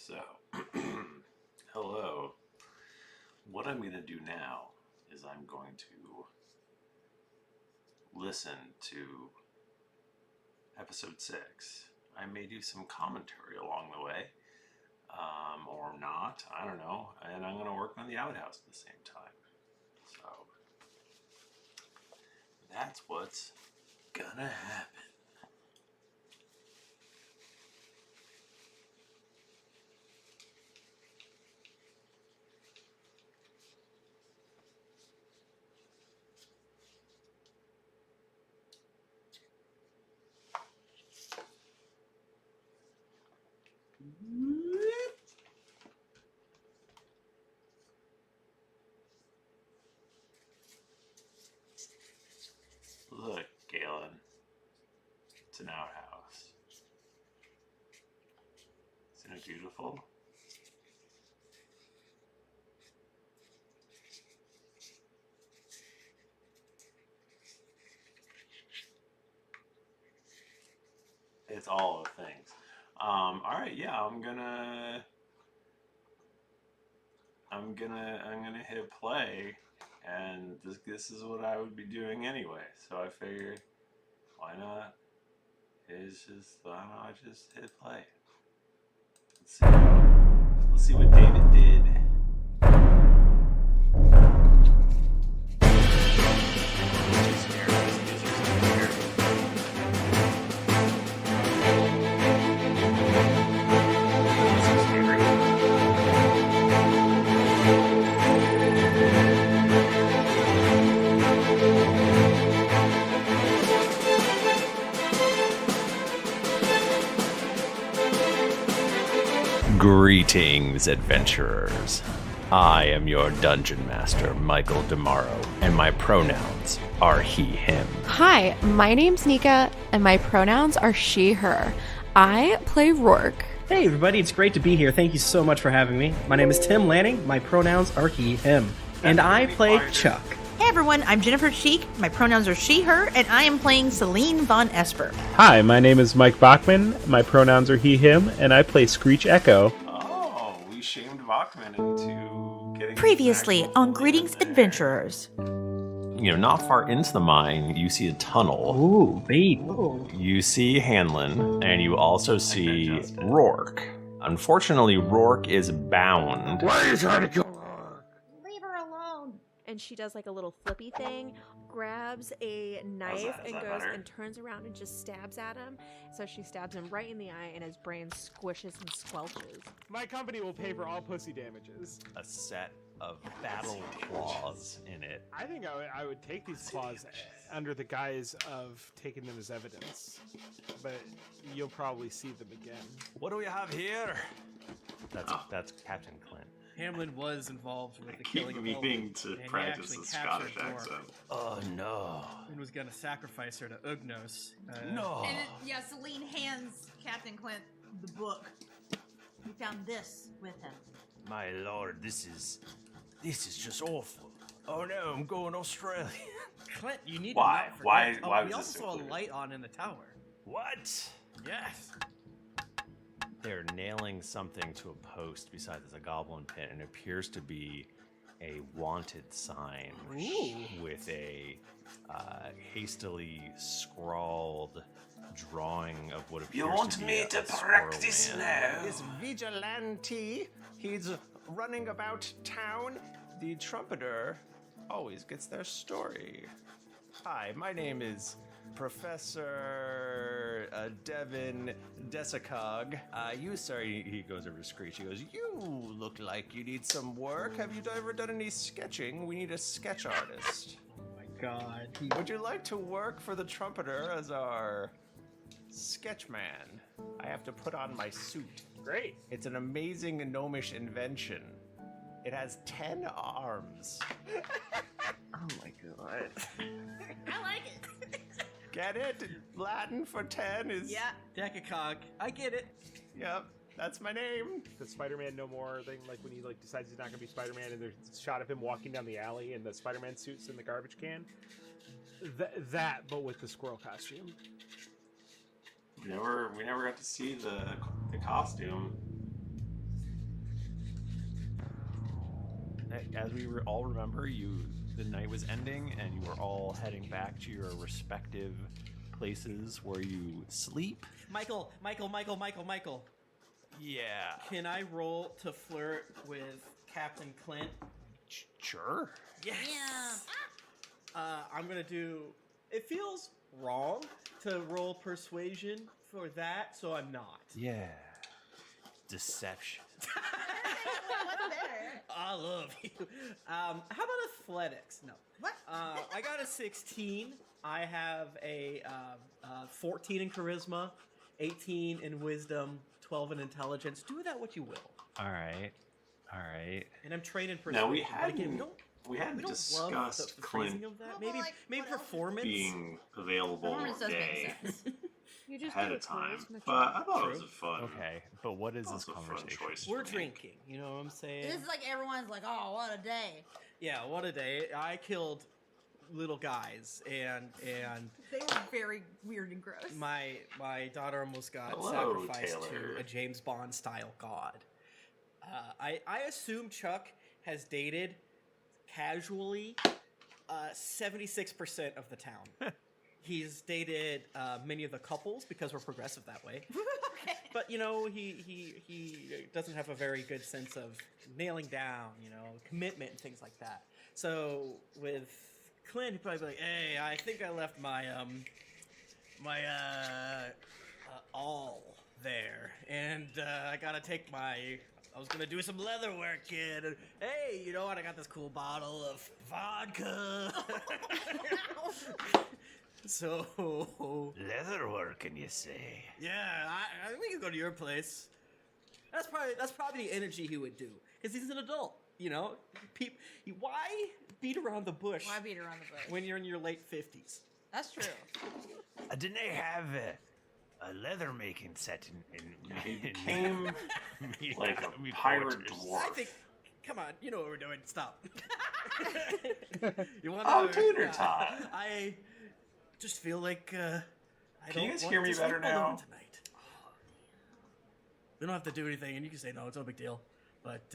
So, hello. What I'm going to do now is I'm going to listen to episode 6. I may do some commentary along the way, or not, I don't know. And I'm going to work on the outhouse at the same time. So, that's what's going to happen. Look, Galen. It's an outhouse. Isn't it beautiful? It's all the things. All right, yeah, I'm gonna hit play, and this is what I would be doing anyway. So I figured, why not? Why not just hit play? Let's see what David did. Greetings, adventurers. I am your dungeon master, Michael DeMaro, and my pronouns are he, him. Hi, my name's Nika, and my pronouns are she, her. I play Rourke. Hey everybody, it's great to be here. Thank you so much for having me. My name is Tim Lanning, my pronouns are he, him. And I play Chuck. Hey everyone, I'm Jennifer Cheek, my pronouns are she, her, and I am playing Celine Von Esper. Hi, my name is Mike Bachman, my pronouns are he, him, and I play Screech Echo. Oh, we shamed Bachman into getting... Previously on Greetings, Adventurers. You know, not far into the mine, you see a tunnel. Ooh, baby. You see Hanlon, and you also see Rourke. Unfortunately, Rourke is bound. Why are you trying to kill her? Leave her alone. And she does like a little flippy thing, grabs a knife and goes better? and turns around and just stabs at him. So she stabs him right in the eye and his brain squishes and squelches. My company will pay for all pussy damages. A set of battle claws in it. I think I would take these claws under the guise of taking them as evidence, but you'll probably see them again. What do we have here? That's Captain Clint. Hamlin was involved with the killing of Olga, being to and he practice actually the captured Scottish Rourke accent. Oh no. and was going to sacrifice her to Ugnos. No. And Celine hands Captain Clint the book. He found this with him. My lord, this is just awful. Oh no, I'm going Australia. Clint, you need Why? to not Why- forget. why we was also this saw a included? light on in the tower. What? Yes. They're nailing something to a post beside there's a goblin pit, and it appears to be a wanted sign with a hastily scrawled drawing of what appears to be a practice now? This vigilante, he's running about town. The trumpeter always gets their story. Hi, my name is Professor Devin Desicog. You, sir, he goes over to Screech. He goes, you look like you need some work. Have you ever done any sketching? We need a sketch artist. Oh my god. Would you like to work for the trumpeter as our sketch man? I have to put on my suit. Great. It's an amazing gnomish invention. It has 10 arms. Oh my god. I like it. Get it? Latin for 10 is... Yeah. Decacog. I get it. Yep, that's my name. The Spider-Man No More thing, like when he decides he's not gonna be Spider-Man, and there's a shot of him walking down the alley, and the Spider-Man suit's in the garbage can. That, but with the squirrel costume. We never got to see the costume. as we all remember, the night was ending, and you were all heading back to your respective places where you sleep. Michael. Yeah. Can I roll to flirt with Captain Clint? Sure. Yes. Yeah. I'm gonna do. It feels wrong to roll persuasion for that, so I'm not. Yeah. Deception. What's better? I love you. How about athletics? No. What? I got a 16. I have a 14 in charisma, 18 in wisdom, 12 in intelligence. Do with that what you will. All right. And I'm trained in persuasion. Now we but again, hadn't we don't discussed love the phrasing Clint of that. Well, Maybe like, maybe what else? performance. being available Performance does day make sense. You just ahead do of a time, charisma but I check. thought it was True. a fun. Okay, but what is this Also a fun conversation? choice. We're for me. drinking. You know what I'm saying? This is like everyone's like, oh, what a day. Yeah. What a day! I killed little guys, and They were very weird and gross. my daughter almost got Hello, sacrificed Taylor. to a James Bond style god. I assume Chuck has dated casually 76% of the town. He's dated many of the couples because we're progressive that way. Okay. But you know, he doesn't have a very good sense of nailing down, commitment and things like that. So with Clint, he'd probably be like, "Hey, I think I left my all there, and I gotta take my. I was gonna do some leather work, kid. And, hey, you know what? I got this cool bottle of vodka." So Leatherwork, can you say? yeah, we can go to your place. That's probably the energy he would do because he's an adult. Why beat around the bush Why beat around the bush? when you're in your late 50s? That's true. Didn't they have a leather making set He became like a me pirate quarters. dwarf. I think. Come on, you know what we're doing. Stop. You want Oh, tater tot. I just feel like I Can you don't guys want hear me to better sleep alone now? tonight. We don't have to do anything, and you can say no. It's no big deal. But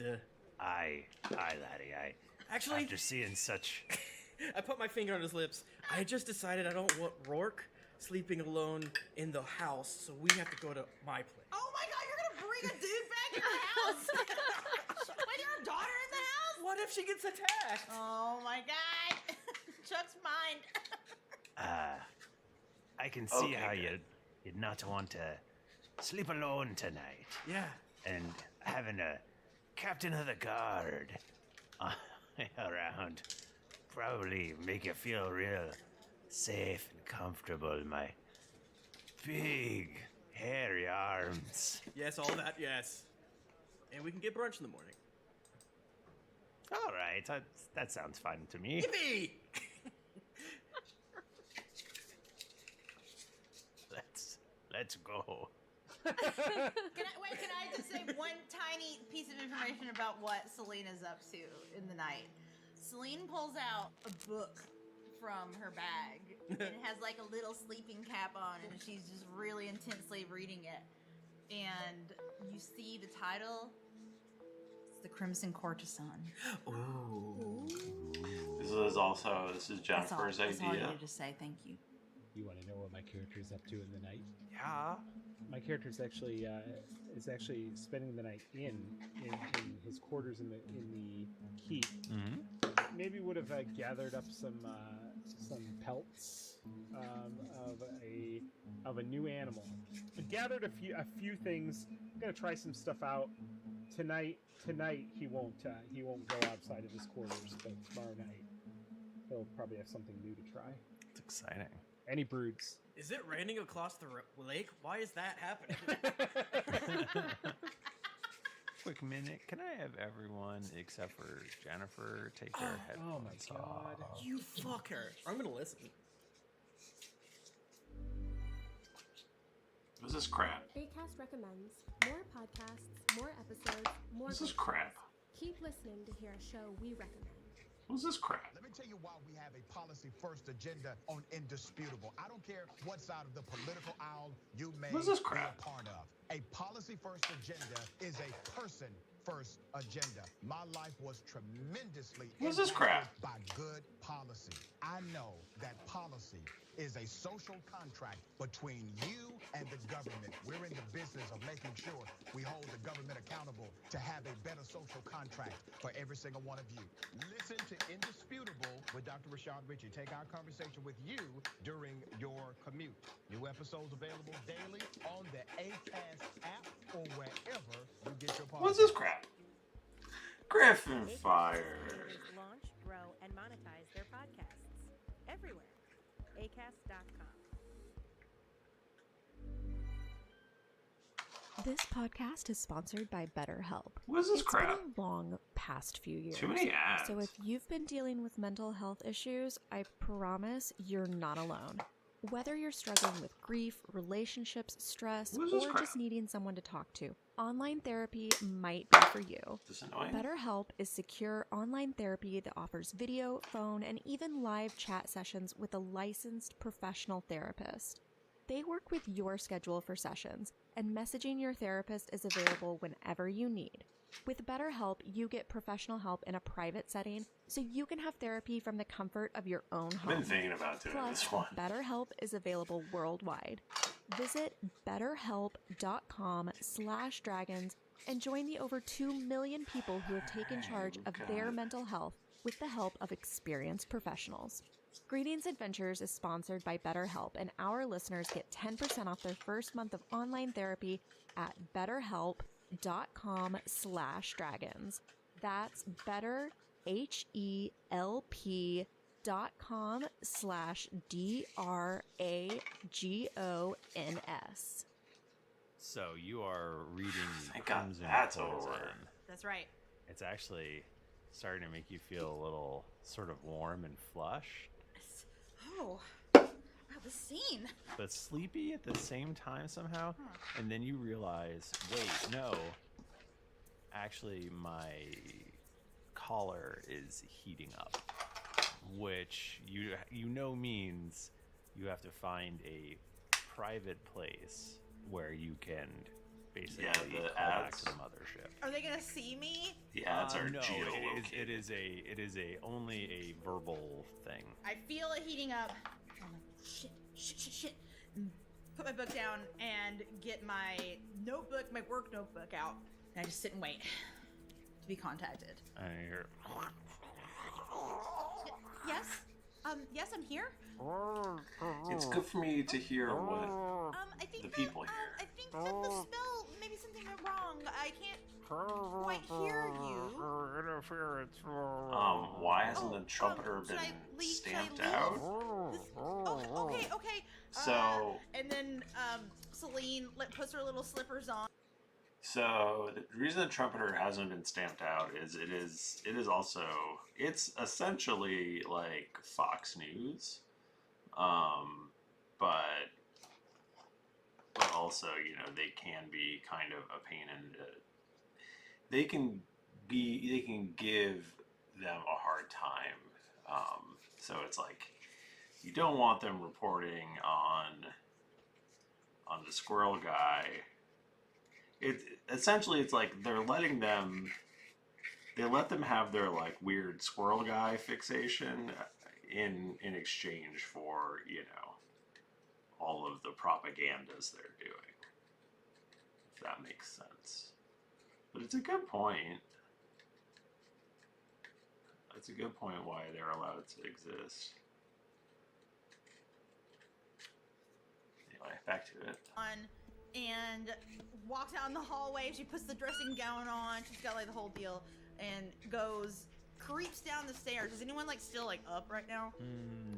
Aye, laddie, actually, After seeing such... I put my finger on his lips. I just decided I don't want Rourke sleeping alone in the house, so we have to go to my place. Oh my god, you're gonna bring a dude back in your house? With your daughter in the house? What if she gets attacked? Oh my god. Chuck's mind. I can see Okay, how good. you'd not want to sleep alone tonight. Yeah. And having a captain of the guard around probably make you feel real safe and comfortable. My big, hairy arms. Yes, all that, yes. And we can get brunch in the morning. All right, that sounds fine to me. Yippee! Let's go. Can I just say one tiny piece of information about what Selena's up to in the night? Selene pulls out a book from her bag and it has like a little sleeping cap on and she's just really intensely reading it. And you see the title. It's The Crimson Courtesan. Ooh. This is Jennifer's That's all I idea. needed to say. Thank you. You want to know what my character is up to in the night? Yeah. My character is actually spending the night in his quarters in the keep. Mm-hmm. Maybe would have gathered up some pelts of a new animal. Gathered a few things. I'm gonna try some stuff out tonight. Tonight he won't go outside of his quarters, but tomorrow night he'll probably have something new to try. It's exciting. And he broods. Is it raining across the lake? Why is that happening? Quick minute. Can I have everyone except for Jennifer take their Oh my headphones God. off? You fucker. I'm gonna listen. This is crap. Acast recommends more podcasts, more episodes, more. This is podcasts. crap. Keep listening to hear a show we recommend. This is crap. Let me tell you why we have a policy-first agenda on Indisputable. I don't care what side of the political aisle you may This is be crap. a part of. A policy-first agenda is a person first agenda. My life was tremendously What's this crap? impacted by good policy. I know that policy is a social contract between you and the government. We're in the business of making sure we hold the government accountable to have a better social contract for every single one of you. Listen to Indisputable with Dr. Rashad Ritchie. Take our conversation with you during your commute. New episodes available daily on the Acast app or wherever you get your podcasts. What's this crap? Griffin Acast Fire. creators launch, grow, and monetize their podcasts everywhere. Acast.com. This podcast is sponsored by BetterHelp. What's this It's crap? been a long past few years. Too many ads. So if you've been dealing with mental health issues, I promise you're not alone. Whether you're struggling with grief, relationships, stress, What's this or crap? just needing someone to talk to, online therapy might be for you. Is this annoying? BetterHelp is secure online therapy that offers video, phone, and even live chat sessions with a licensed professional therapist. They work with your schedule for sessions, and messaging your therapist is available whenever you need. With BetterHelp, you get professional help in a private setting, so you can have therapy from the comfort of your own I've home. been thinking about doing Plus, this one. BetterHelp is available worldwide. Visit betterhelp.com/dragons and join the over 2 million people who have taken charge of their mental health with the help of experienced professionals. Greetings Adventures is sponsored by BetterHelp, and our listeners get 10% off their first month of online therapy at betterhelp.com/dragons. That's betterhelp.com/dragons. So you are reading I got Crimson that's Poison. over. That's right. It's actually starting to make you feel a little sort of warm and flushed, Oh, wow, the scene. but sleepy at the same time somehow. And then you realize, wait, no. Actually, my collar is heating up, which you know means you have to find a private place where you can basically the call back ads. to the mothership. Are they gonna see me? The ads are No, geolocated. it is only a verbal thing. I feel it heating up. I'm like, shit. And put my book down and get my notebook, my work notebook out. And I just sit and wait to be contacted. And you're, Yes? Yes, I'm here. It's good for me to hear what I think the that, people here. I think that the spell, maybe something went wrong. I can't quite hear you. Why hasn't the trumpeter should I been leave? stamped Should I out? Okay. So- and then Celine puts her little slippers on. So the reason the trumpeter hasn't been stamped out is it's essentially like Fox News, but also they can be kind of a pain in the. They can give them a hard time. So it's like you don't want them reporting on the squirrel guy. It's like they let them have their like weird squirrel guy fixation in exchange for all of the propagandas they're doing, if that makes sense. But it's a good point. It's a good point why they're allowed to exist. Anyway, back to it. And walks out in the hallway. She puts the dressing gown on. She's got like the whole deal, and creeps down the stairs. Is anyone still up right now?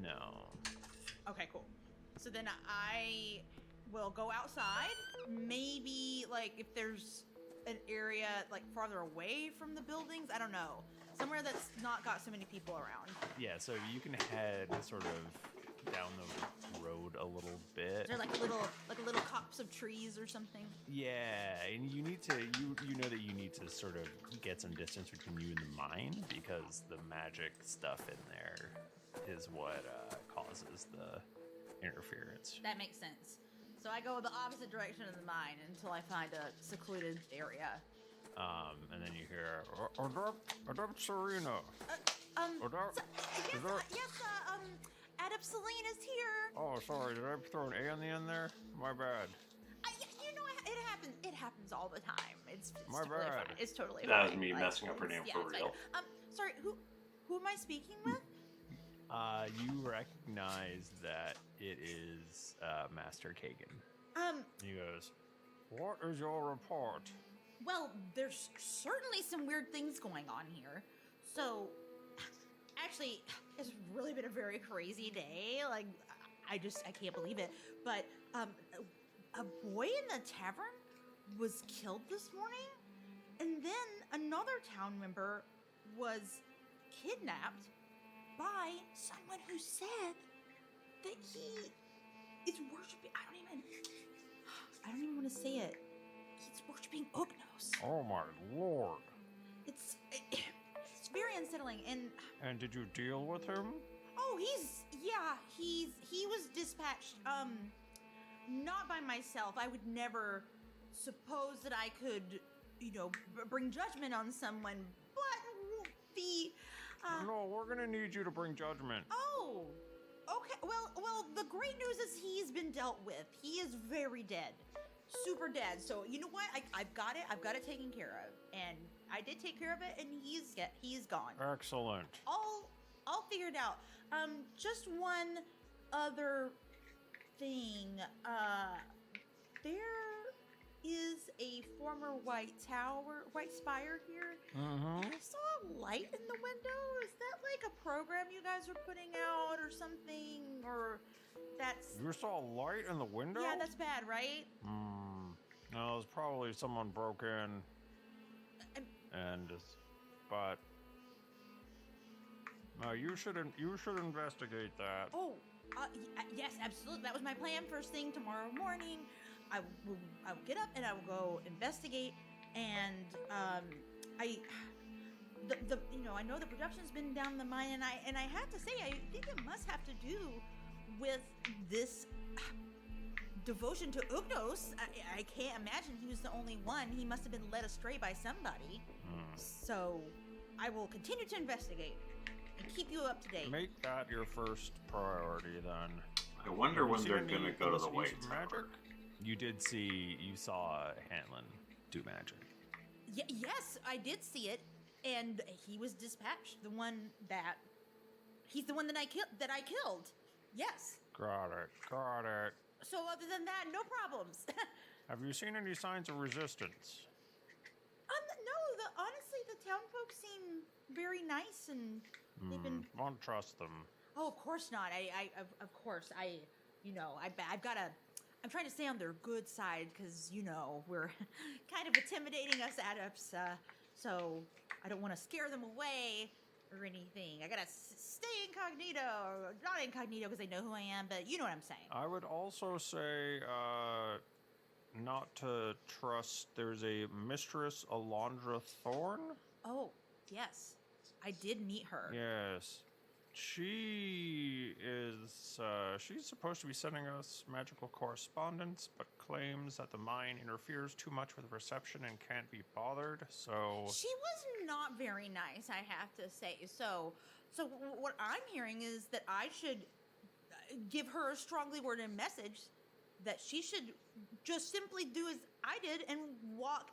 no. Okay, cool. So then I will go outside. Maybe if there's an area farther away from the buildings. I don't know. Somewhere that's not got so many people around. Yeah, so you can head sort of down the road a little bit. Is there a little copse of trees or something? Yeah, and you need to you know that you need to sort of get some distance between you and the mine because the magic stuff in there is what causes the interference. That makes sense. So I go the opposite direction of the mine until I find a secluded area. And then you hear, Adept Serena. Adept Selena's here. Oh, sorry, did I throw an A on the end there? My bad. It happens. It happens all the time. It's My totally bad. fine. It's totally fine. That was me messing up her name for it's real. fine. Sorry, who am I speaking with? You recognize that it is Master Kagan. He goes, what is your report? Well, there's certainly some weird things going on here. So, actually, it's really been a very crazy day. Like, I can't believe it. But, a boy in the tavern was killed this morning, and then another town member was kidnapped by someone who said that he is worshiping. I don't even want to say it. He's worshiping Ognos. Oh my lord. It's very unsettling. And did you deal with him? oh, he was dispatched. Not by myself. I would never suppose that I could, bring judgment on someone. But the No, we're gonna need you to bring judgment. Oh, okay. Well, the great news is he's been dealt with. He is very dead, super dead. So you know what? I've got it. I've got it taken care of, and I did take care of it, and he's gone. Excellent. All figured out. Just one other thing. There is a former White Spire here. Mm-hmm. And I saw a light in the window. Is that like a program you guys are putting out or something? Or that's... You saw a light in the window? Yeah, that's bad, right? No, it was probably someone broke in. But... No, you should investigate that. Oh, yes, absolutely. That was my plan. First thing tomorrow morning, I will get up and I will go investigate. And I know the production's been down the mine, and I have to say, I think it must have to do with this devotion to Ugnos. I can't imagine he was the only one. He must have been led astray by somebody. So I will continue to investigate and keep you up to date. Make that your first priority, then. I wonder when they're gonna go to the White Tower. You saw Hanlon do magic. Yes, I did see it, and he was dispatched. He's the one that I killed. Yes. Got it. So other than that, no problems. Have you seen any signs of resistance? No. Honestly, the town folks seem very nice, and they've been. Won't trust them. Oh, of course not. Of course, I've got to. I'm trying to stay on their good side because we're kind of intimidating us adepts. So I don't want to scare them away or anything. I gotta stay incognito, or not incognito because they know who I am, but you know what I'm saying. I would also say not to trust. There's a Mistress Alondra Thorne. Oh, yes. I did meet her. Yes. She's supposed to be sending us magical correspondence, but claims that the mine interferes too much with reception and can't be bothered, so... She was not very nice, I have to say. So what I'm hearing is that I should give her a strongly worded message that she should just simply do as I did and walk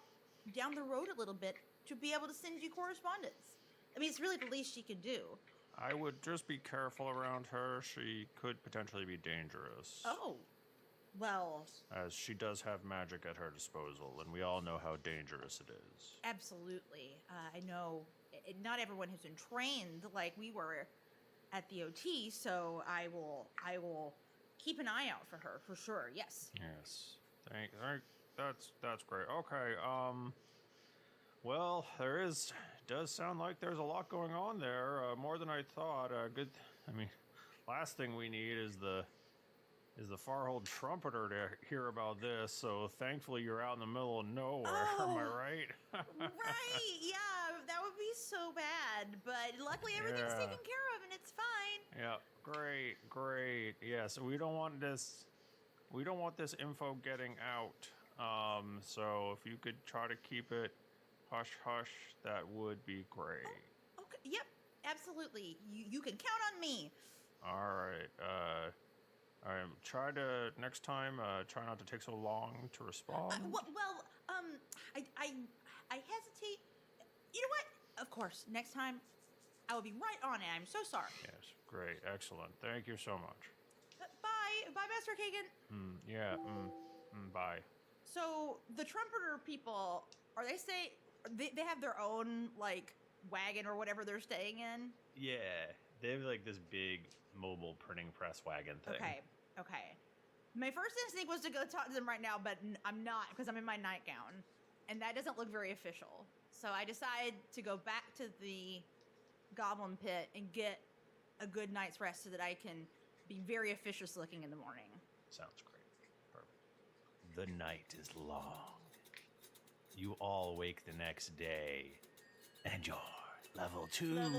down the road a little bit to be able to send you correspondence. I mean, it's really the least she could do. I would just be careful around her. She could potentially be dangerous. Oh, well... As she does have magic at her disposal, and we all know how dangerous it is. Absolutely. I know not everyone has been trained like we were at the OT, so I will keep an eye out for her, for sure, yes. Yes. That's great. Okay, well, does sound like there's a lot going on there, more than I thought. Last thing we need is the Farhold trumpeter to hear about this, so thankfully you're out in the middle of nowhere, am I right? Right, yeah, that would be so bad, but luckily everything's taken care of and it's fine. Yeah, great. Yeah, so we don't want this info getting out, so if you could try to keep it Hush, hush. That would be great. Okay. Yep. Absolutely. You can count on me. All right. Next time, try not to take so long to respond. I hesitate. You know what? Of course. Next time, I will be right on it. I'm so sorry. Yes, great, excellent. Thank you so much. Bye, Master Kagan. Bye. So the trumpeter people, are they they have their own like wagon or whatever they're staying in? Yeah, they have like this big mobile printing press wagon thing. Okay. My first instinct was to go talk to them right now, but I'm not because I'm in my nightgown, and that doesn't look very official. So I decide to go back to the goblin pit and get a good night's rest so that I can be very officious looking in the morning. Sounds great. Perfect. The night is long. You all wake the next day, and you're level 2. Hell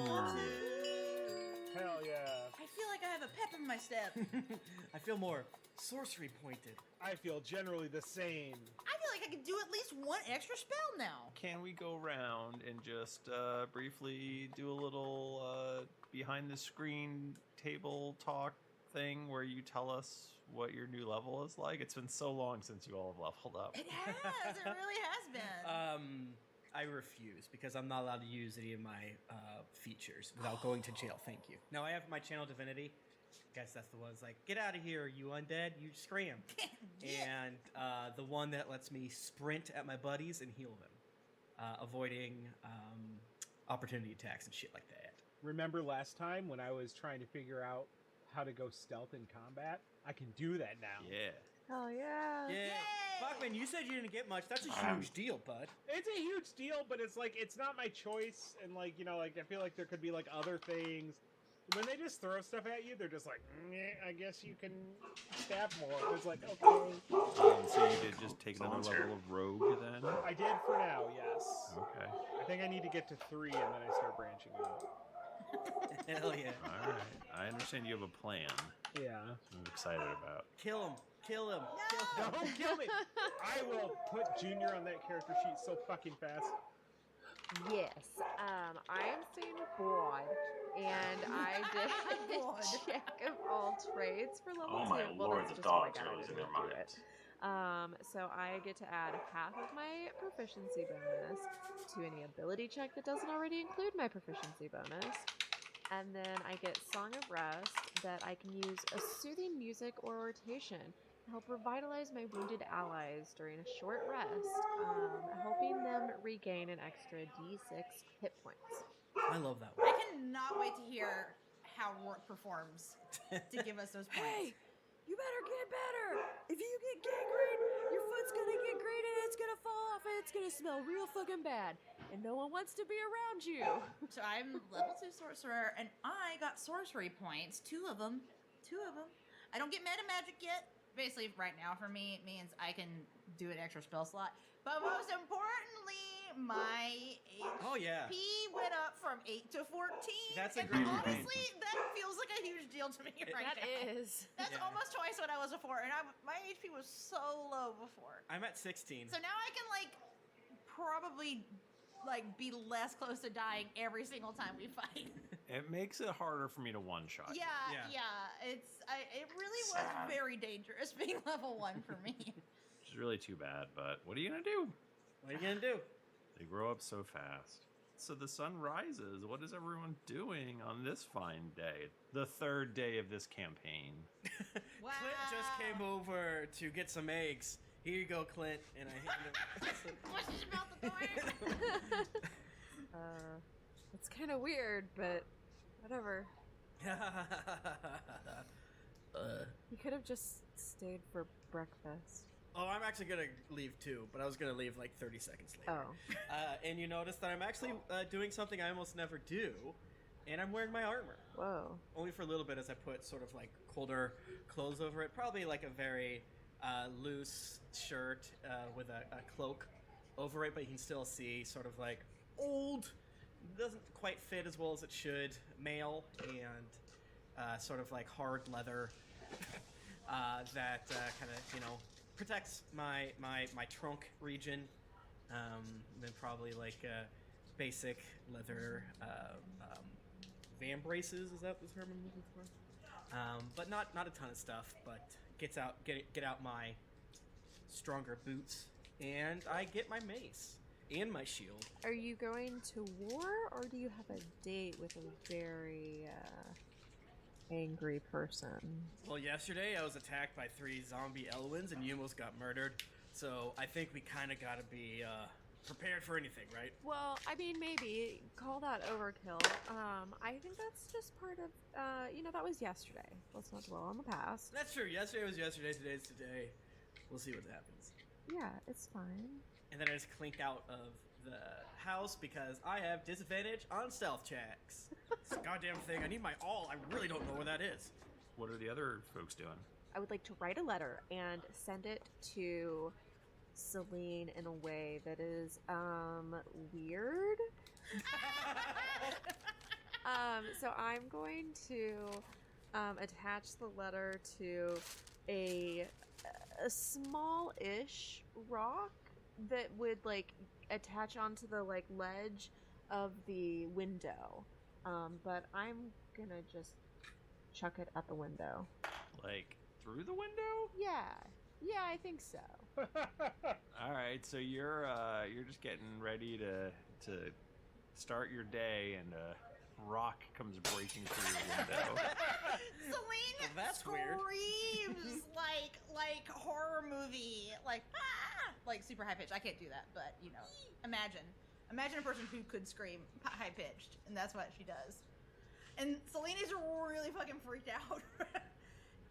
yeah. I feel like I have a pep in my step. I feel more sorcery pointed. I feel generally the same. I feel like I could do at least one extra spell now. Can we go around and just briefly do a little behind the screen table talk thing where you tell us what your new level is like? It's been so long since you all have leveled up. It has. It really has been. I refuse because I'm not allowed to use any of my features without going to jail. Thank you. Now I have my channel divinity. Guess that's the one that's like, get out of here, you undead, you scram. And the one that lets me sprint at my buddies and heal them, avoiding opportunity attacks and shit like that. Remember last time when I was trying to figure out how to go stealth in combat? I can do that now. Yeah. Oh yeah. Yeah. Bachman, you said you didn't get much. That's a huge deal, bud. It's a huge deal, but it's like, it's not my choice. And like, you know, like I feel like there could be like other things. When they just throw stuff at you, they're just like, I guess you can stab more. It's like, okay. So you did just take another level of rogue then? I did for now, yes. Okay. I think I need to get to 3 and then I start branching out. Hell yeah. All right. I understand you have a plan. Yeah. I'm excited about. Kill him. Kill him. No, don't kill me. I will put Junior on that character sheet so fucking fast. Yes. I am staying with Boyd, and I did a check of all trades for level 2. Oh my Well, lord, that's the just what I dog got. I chose in didn't their do mind. it. So I get to add half of my proficiency bonus to any ability check that doesn't already include my proficiency bonus. And then I get Song of Rest that I can use a soothing music or rotation to help revitalize my wounded allies during a short rest, helping them regain an extra D6 hit points. I love that one. I cannot wait to hear how Rourke performs to give us those points. Hey, you better get better. If you get gangrene, your foot's gonna get green and it's gonna fall off and it's gonna smell real fucking bad. And no one wants to be around you. So I'm level 2 sorcerer, and I got sorcery points. 2 of them. I don't get meta magic yet. Basically, right now for me, it means I can do an extra spell slot. But most importantly, my HP went up from 8 to 14. That's a and great honestly, that feels like a huge deal to me right now. That is. That's almost twice what I was before, and my HP was so low before. I'm at 16. So now I can probably be less close to dying every single time we fight. It makes it harder for me to one-shot. Yeah. It really was Sad. very dangerous being level 1 for me. Which is really too bad, but what are you gonna do? What are you gonna do? They grow up so fast. So the sun rises. What is everyone doing on this fine day? The 3rd day of this campaign. Wow. Clint just came over to get some eggs. Here you go, Clint. And I hand him. Pushes him out the door. It's kind of weird, but whatever. You could have just stayed for breakfast. Oh, I'm actually gonna leave too, but I was gonna leave 30 seconds later. Oh. And you notice that I'm actually doing something I almost never do, and I'm wearing my armor. Whoa. Only for a little bit as I put sort of colder clothes over it. Probably a very loose shirt with a cloak over it, but you can still see sort of old, doesn't quite fit as well as it should, male, and sort of hard leather that kind of, protects my trunk region Then probably like basic leather van braces. Is that the term I'm looking for? But not a ton of stuff. But get out my stronger boots, and I get my mace and my shield. Are you going to war, or do you have a date with a very angry person? Well, yesterday I was attacked by 3 zombie Elwins, and you almost got murdered. So I think we kind of got to be prepared for anything, right? Well, I mean, maybe call that overkill. I think that's just part of, that was yesterday. Let's not dwell on the past. That's true. Yesterday was yesterday. Today's today. We'll see what happens. Yeah, it's fine. And then I just clink out of the house because I have disadvantage on stealth checks. This goddamn thing. I need my all. I really don't know where that is. What are the other folks doing? I would like to write a letter and send it to Celine in a way that is weird. So I'm going to attach the letter to a small-ish rock that would like attach onto the like ledge of the window. But I'm gonna just chuck it at the window. Like through the window? Yeah, I think so. All right, so you're just getting ready to start your day, and a rock comes breaking through your window. Celine Well, that's weird. screams like horror movie, like super high pitched. I can't do that, but imagine a person who could scream high pitched, and that's what she does. And Celine is really fucking freaked out.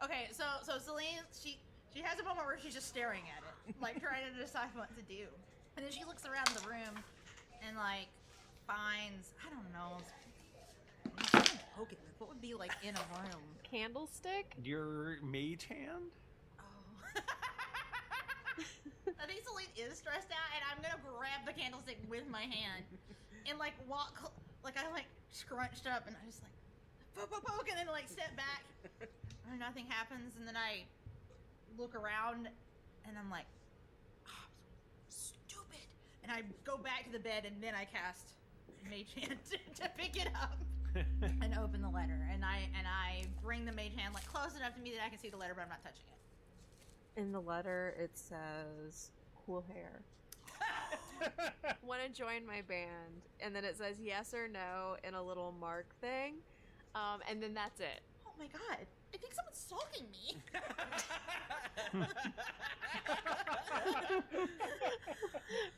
Okay, so Celine, she has a moment where she's just staring at it, like trying to decide what to do, and then she looks around the room and like finds, I don't know, poke it with. What would be like in a room? Candlestick? Your mage hand? Oh. I think Celine is stressed out, and I'm gonna grab the candlestick with my hand and like walk, like I like scrunched up, and I just like poke, and then like step back, and nothing happens, and then I look around, and I'm like, oh, stupid, and I go back to the bed, and then I cast Mage Hand to pick it up and open the letter, and I bring the Mage Hand like close enough to me that I can see the letter, but I'm not touching it. In the letter, it says, cool hair. Want to join my band. And then it says yes or no in a little mark thing. And then that's it. Oh my god. I think someone's stalking me.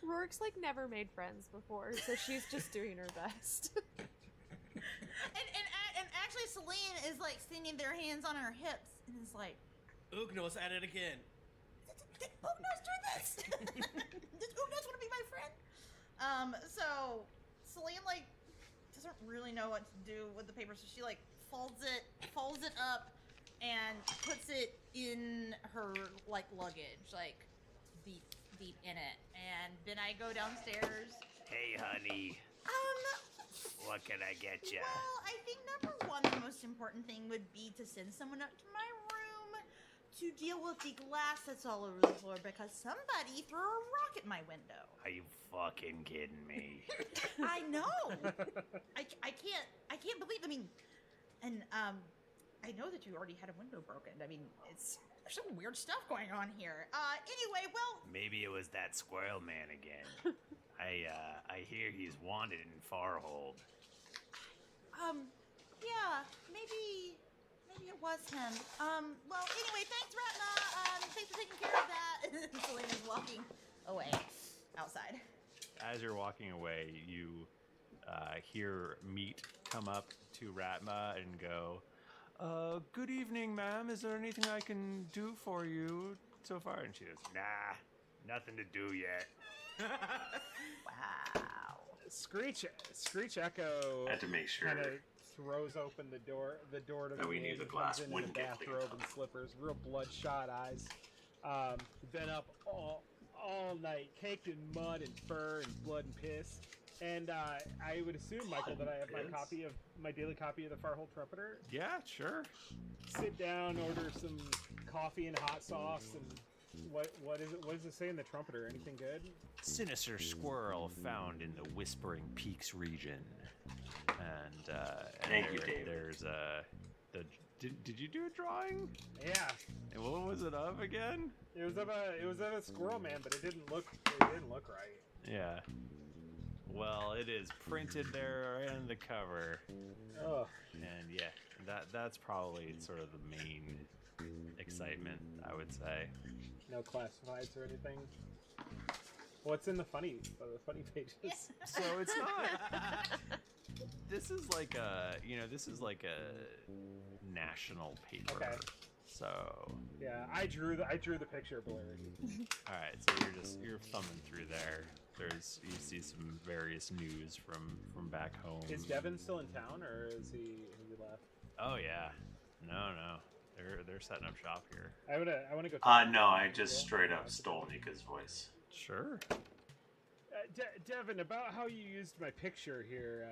Rourke's like never made friends before, so she's just doing her best. and actually Celine is like singing their hands on her hips and is like, Ugnos at it again. Did Ugnos do this? Does Ugnos want to be my friend? So Celine like doesn't really know what to do with the paper, so she like folds it up and puts it in her like luggage, like deep in it. And then I go downstairs. Hey, honey. What can I get ya? Well, I think number one, the most important thing would be to send someone up to my room to deal with the glass that's all over the floor because somebody threw a rock at my window. Are you fucking kidding me? I know. I can't believe. I mean, and I know that you already had a window broken. I mean, there's some weird stuff going on here. Anyway, well. Maybe it was that squirrel man again. I hear he's wanted in Farhold. Yeah, maybe it was him. Well, anyway, thanks, Ratna. Thanks for taking care of that. Selena's walking away outside. As you're walking away, you hear Meat come up to Ratma and go, good evening, ma'am. Is there anything I can do for you so far? And she goes, Nah, nothing to do yet. Wow. Screech Echo I had to make sure kind of throws open the door to that we knew inn, the comes glass in wouldn't a get cleaned bathrobe up. and slippers, real bloodshot eyes. Been up all night, caked in mud and fur and blood and piss. And I would assume, Michael, that I have my daily copy of the Farhold Trumpeter. yeah, sure. Sit down, order some coffee and hot sauce, and What is it? What does it say in the trumpeter? Anything good? Sinister squirrel found in the Whispering Peaks region. And Thank you, David. There's did you do a drawing? Yeah. And what was it of again? It was of a squirrel man, but it didn't look right. Yeah. Well, it is printed there in the cover. Oh. And yeah, that's probably sort of the main excitement, I would say. No classifieds or anything. What's in the funny pages? So it's not. This is like a national paper. Okay. So. Yeah, I drew the picture blurred. All right, so you're thumbing through there. You see some various news from back home. Is Devin still in town, or has he left? Oh yeah, no, they're setting up shop here. I want to go. No, I just straight up stole Nika's voice. Sure. Devin, about how you used my picture here,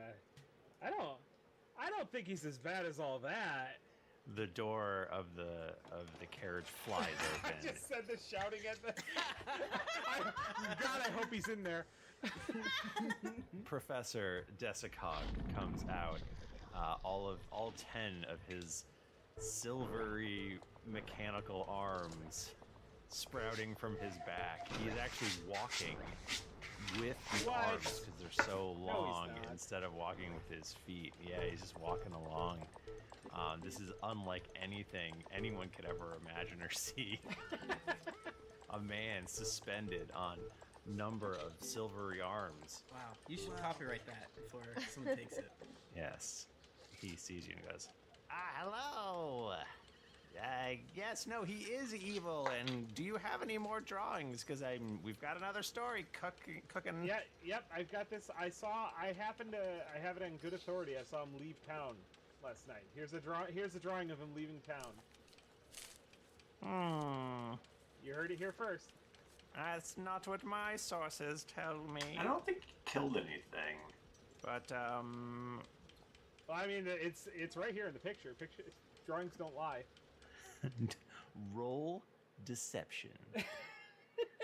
I don't think he's as bad as all that. The door of the carriage flies open. I just said this shouting at the. God, I hope he's in there. Professor Desicog comes out. All 10 of his silvery mechanical arms sprouting from his back. He's actually walking with the arms because they're so long instead of walking with his feet. Yeah, he's just walking along. This is unlike anything anyone could ever imagine or see. A man suspended on number of silvery arms. Wow, you should copyright that before someone takes it. Yes. He sees you and goes, hello. Yes, no, he is evil. And do you have any more drawings? Because we've got another story cooking. Yeah, yep, I've got this. I have it on good authority. I saw him leave town last night. Here's a drawing of him leaving town. You heard it here first. That's not what my sources tell me. I don't think he killed anything. But well, I mean, it's right here in the picture. Drawings don't lie. Roll deception.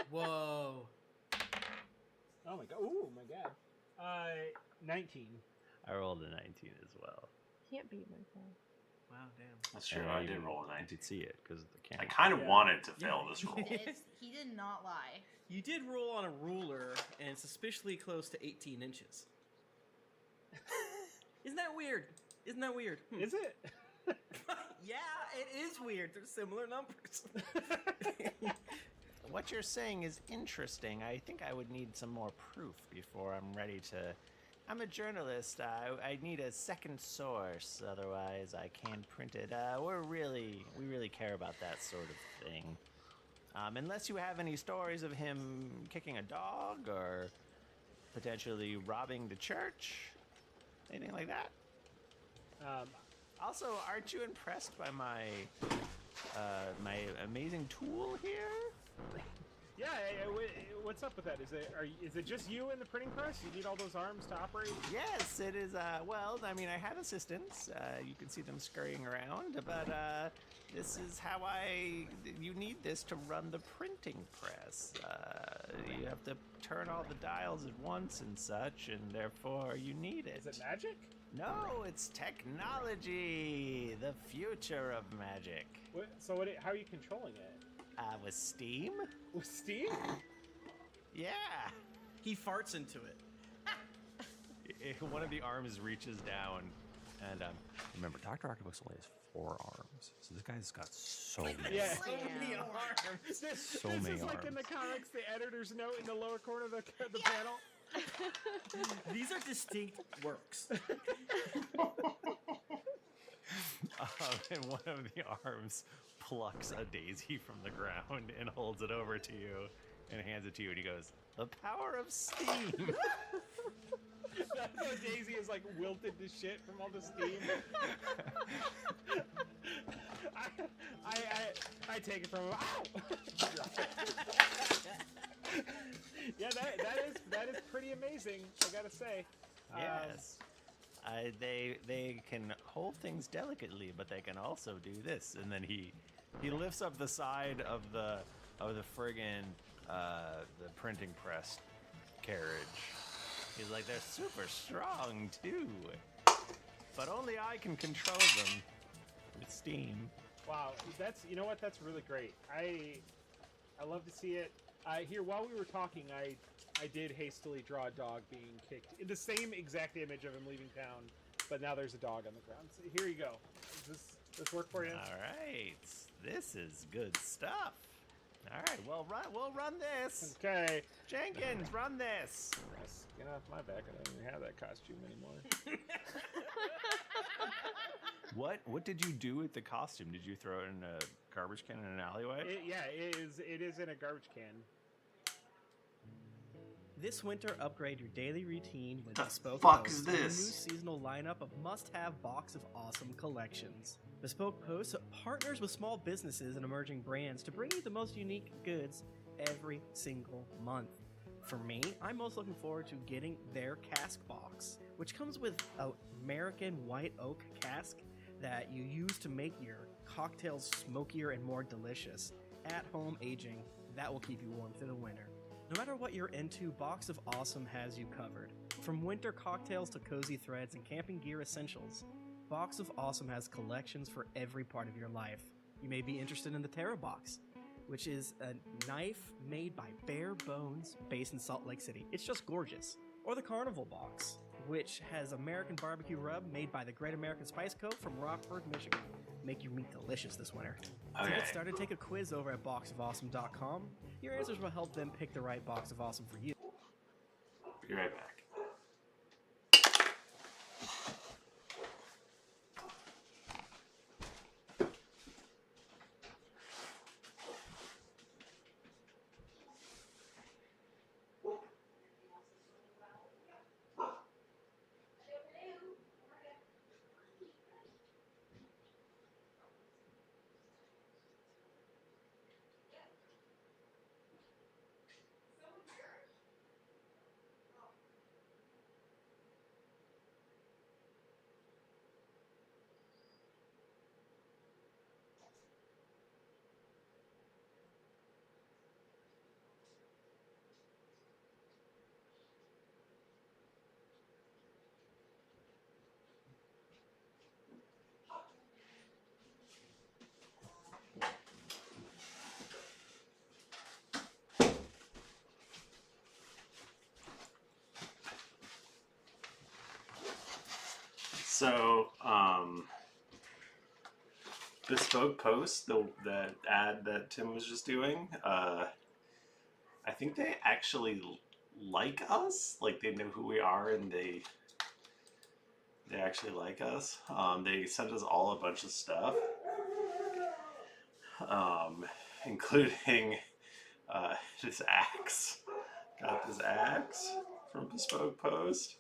Whoa. Oh my god. Oh my god. 19. I rolled a 19 as well. Can't beat my phone. Wow, damn. That's true. I did roll a 19. I did see it because of the I camera. kind of wanted to fail this roll. He did not lie. You did roll on a ruler, and it's suspiciously close to 18 inches. Isn't that weird? Is it? Yeah, it is weird. They're similar numbers. What you're saying is interesting. I think I would need some more proof before I'm ready to. I'm a journalist. I need a second source. Otherwise, I can't print it. We really care about that sort of thing. Unless you have any stories of him kicking a dog or potentially robbing the church, anything like that. Also, aren't you impressed by my amazing tool here? Yeah. What's up with that? Is it just you in the printing press? You need all those arms to operate? Yes, it is. Well, I mean, I had assistants. You can see them scurrying around, but this is how you need this to run the printing press. You have to turn all the dials at once and such, and therefore you need it. Is it magic? No, it's technology. The future of magic. How are you controlling it? With steam? With steam? Yeah. He farts into it. One of the arms reaches down, and remember, Dr. Octopus only has 4 arms, so this guy's got so many. Yeah. So many arms. This many is like arms. in the comics, the editor's note in the lower corner of the panel. These are distinct works. And one of the arms plucks a daisy from the ground and holds it over to you and hands it to you, and he goes, "The power of steam." That daisy is like wilted to shit from all the steam. I take it from him. Ow! Yeah, that is pretty amazing, I gotta say. Yes. They can hold things delicately, but they can also do this. And then he lifts up the side of the Oh, the friggin' the printing press carriage. He's like, they're super strong too, but only I can control them with steam. Wow, that's that's really great. I love to see it. Here, while we were talking, I did hastily draw a dog being kicked in the same exact image of him leaving town, but now there's a dog on the ground. So here you go. Does this work for you? All right, this is good stuff. All right, we'll run this. Okay. Jenkins, run this. Yes, get off my back. I don't even have that costume anymore. What did you do with the costume? Did you throw it in a garbage can in an alleyway? It is in a garbage can. This winter, upgrade your daily routine with The Bespoke fuck Post, is a new this? seasonal lineup of must-have box of awesome collections. Bespoke Post partners with small businesses and emerging brands to bring you the most unique goods every single month. For me, I'm most looking forward to getting their cask box, which comes with an American white oak cask that you use to make your cocktails smokier and more delicious. At-home aging, that will keep you warm through the winter. No matter what you're into, Box of Awesome has you covered. From winter cocktails to cozy threads and camping gear essentials, Box of Awesome has collections for every part of your life. You may be interested in the Terra Box, which is a knife made by Bare Bones based in Salt Lake City. It's just gorgeous. Or the Carnival Box, which has American barbecue rub made by the Great American Spice Co. from Rockford, Michigan. Make your meat delicious this winter. To Okay. get started, take a quiz over at boxofawesome.com. Your answers will help them pick the right Box of Awesome for you. Be right back. So, Bespoke Post, that ad that Tim was just doing, I think they actually like us. Like, they know who we are and they actually like us. They sent us all a bunch of stuff, including this axe. Got this axe from Bespoke Post.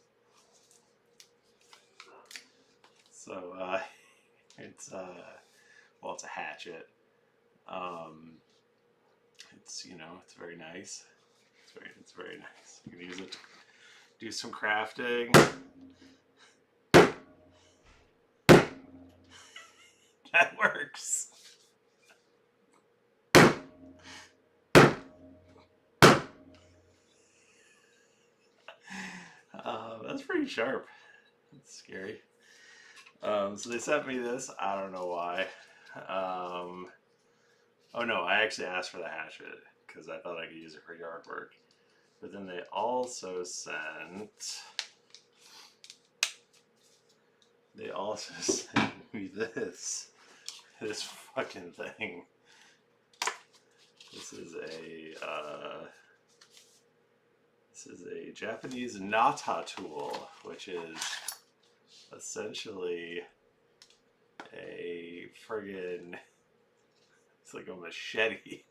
So, it's well, it's a hatchet. It's it's very nice. It's very nice. You can use it to do some crafting. That works. That's pretty sharp. That's scary. So they sent me this. I don't know why. Oh no, I actually asked for the hatchet because I thought I could use it for yard work. But then they also sent me this fucking thing. This is a Japanese nata tool, which is essentially a friggin', it's like a machete.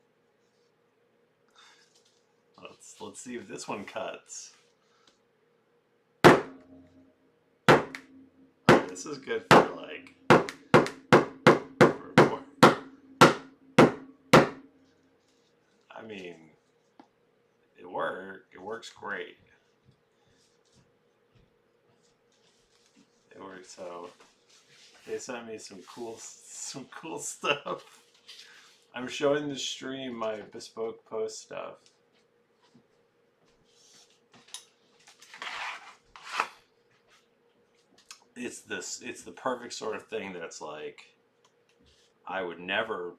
Let's see if this one cuts. This is good for like more. I mean, it works great. It works. So they sent me some cool stuff. I'm showing the stream my bespoke post stuff. It's the perfect sort of thing that's like, I would never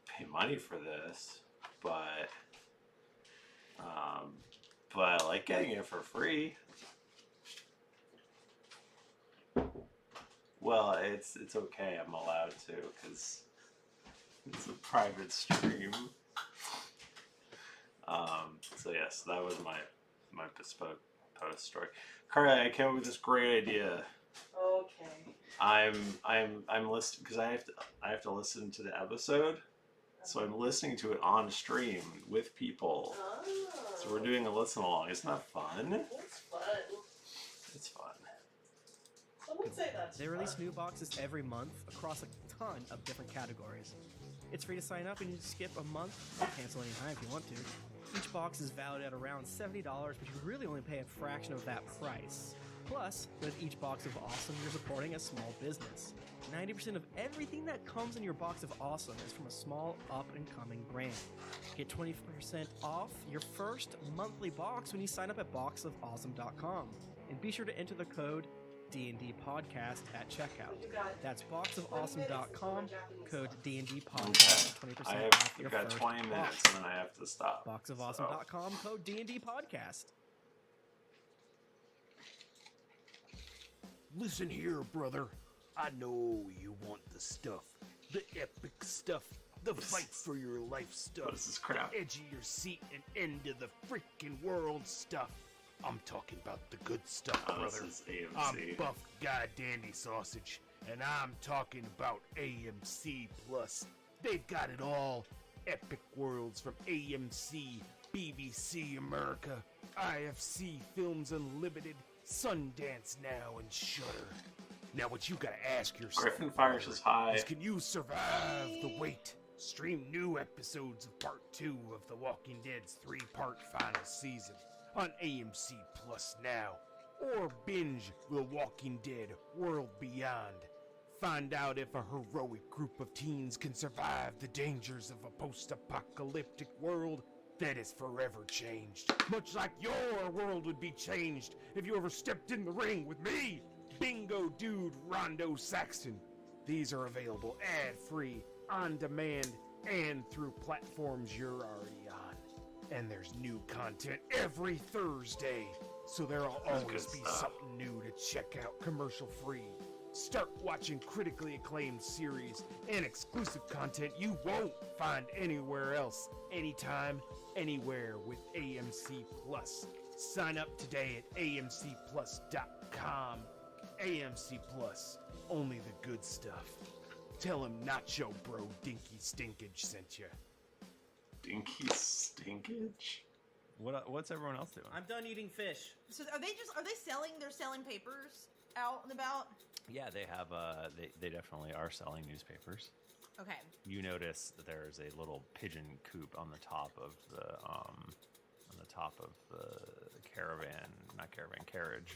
pay money for this, but I like getting it for free. Well, it's okay. I'm allowed to because it's a private stream. So yes, that was my bespoke post story. Carly, I came up with this great idea. Okay. I'm listening because I have to listen to the episode, so I'm listening to it on stream with people. Oh. So we're doing a listen along. Isn't that fun? It's fun. It's fun. Someone say that. They release new boxes every month across a ton of different categories. It's free to sign up and you skip a month or cancel anytime if you want to. Each box is valued at around $70, but you really only pay a fraction of that price. Plus, with each box of Awesome, you're supporting a small business. 90% of everything that comes in your box of Awesome is from a small up-and-coming brand. Get 20% off your first monthly box when you sign up at boxofawesome.com. And be sure to enter the code D&D Podcast at checkout. That's boxofawesome.com, code D&D Podcast, 20% off your I've got first 20 minutes box. and then I have to stop. Boxofawesome.com, code D&D Podcast. Listen here, brother. I know you want the stuff. The epic stuff. The fight for your life stuff. What is this crap? The edge of your seat and end of the freaking world stuff. I'm talking about the good stuff, brother. This is AMC. I'm Buff Guy Dandy Sausage, and I'm talking about AMC Plus. They've got it all. Epic worlds from AMC, BBC America, IFC Films Unlimited, Sundance Now, and Shudder. Now what you gotta ask yourself, Griffin Fires is high. is can you survive the wait? Stream new episodes of Part 2 of The Walking Dead's 3-part final season on AMC Plus now. Or binge The Walking Dead World Beyond. Find out if a heroic group of teens can survive the dangers of a post-apocalyptic world that is forever changed. Much like your world would be changed if you ever stepped in the ring with me, Bingo Dude Rondo Saxton. These are available ad-free, on-demand, and through platforms you're already on. And there's new content every Thursday, so there'll always be something new to check out commercial-free. Start watching critically acclaimed series and exclusive content you won't find anywhere else, anytime, anywhere with AMC Plus. Sign up today at amcplus.com. AMC Plus, only the good stuff. Tell him Nacho Bro Dinky Stinkage sent you. Dinky Stinkage? What's everyone else doing? I'm done eating fish. So are they selling? They're selling papers out and about. Yeah, they have. They definitely are selling newspapers. Okay. You notice that there's a little pigeon coop on the top of the carriage.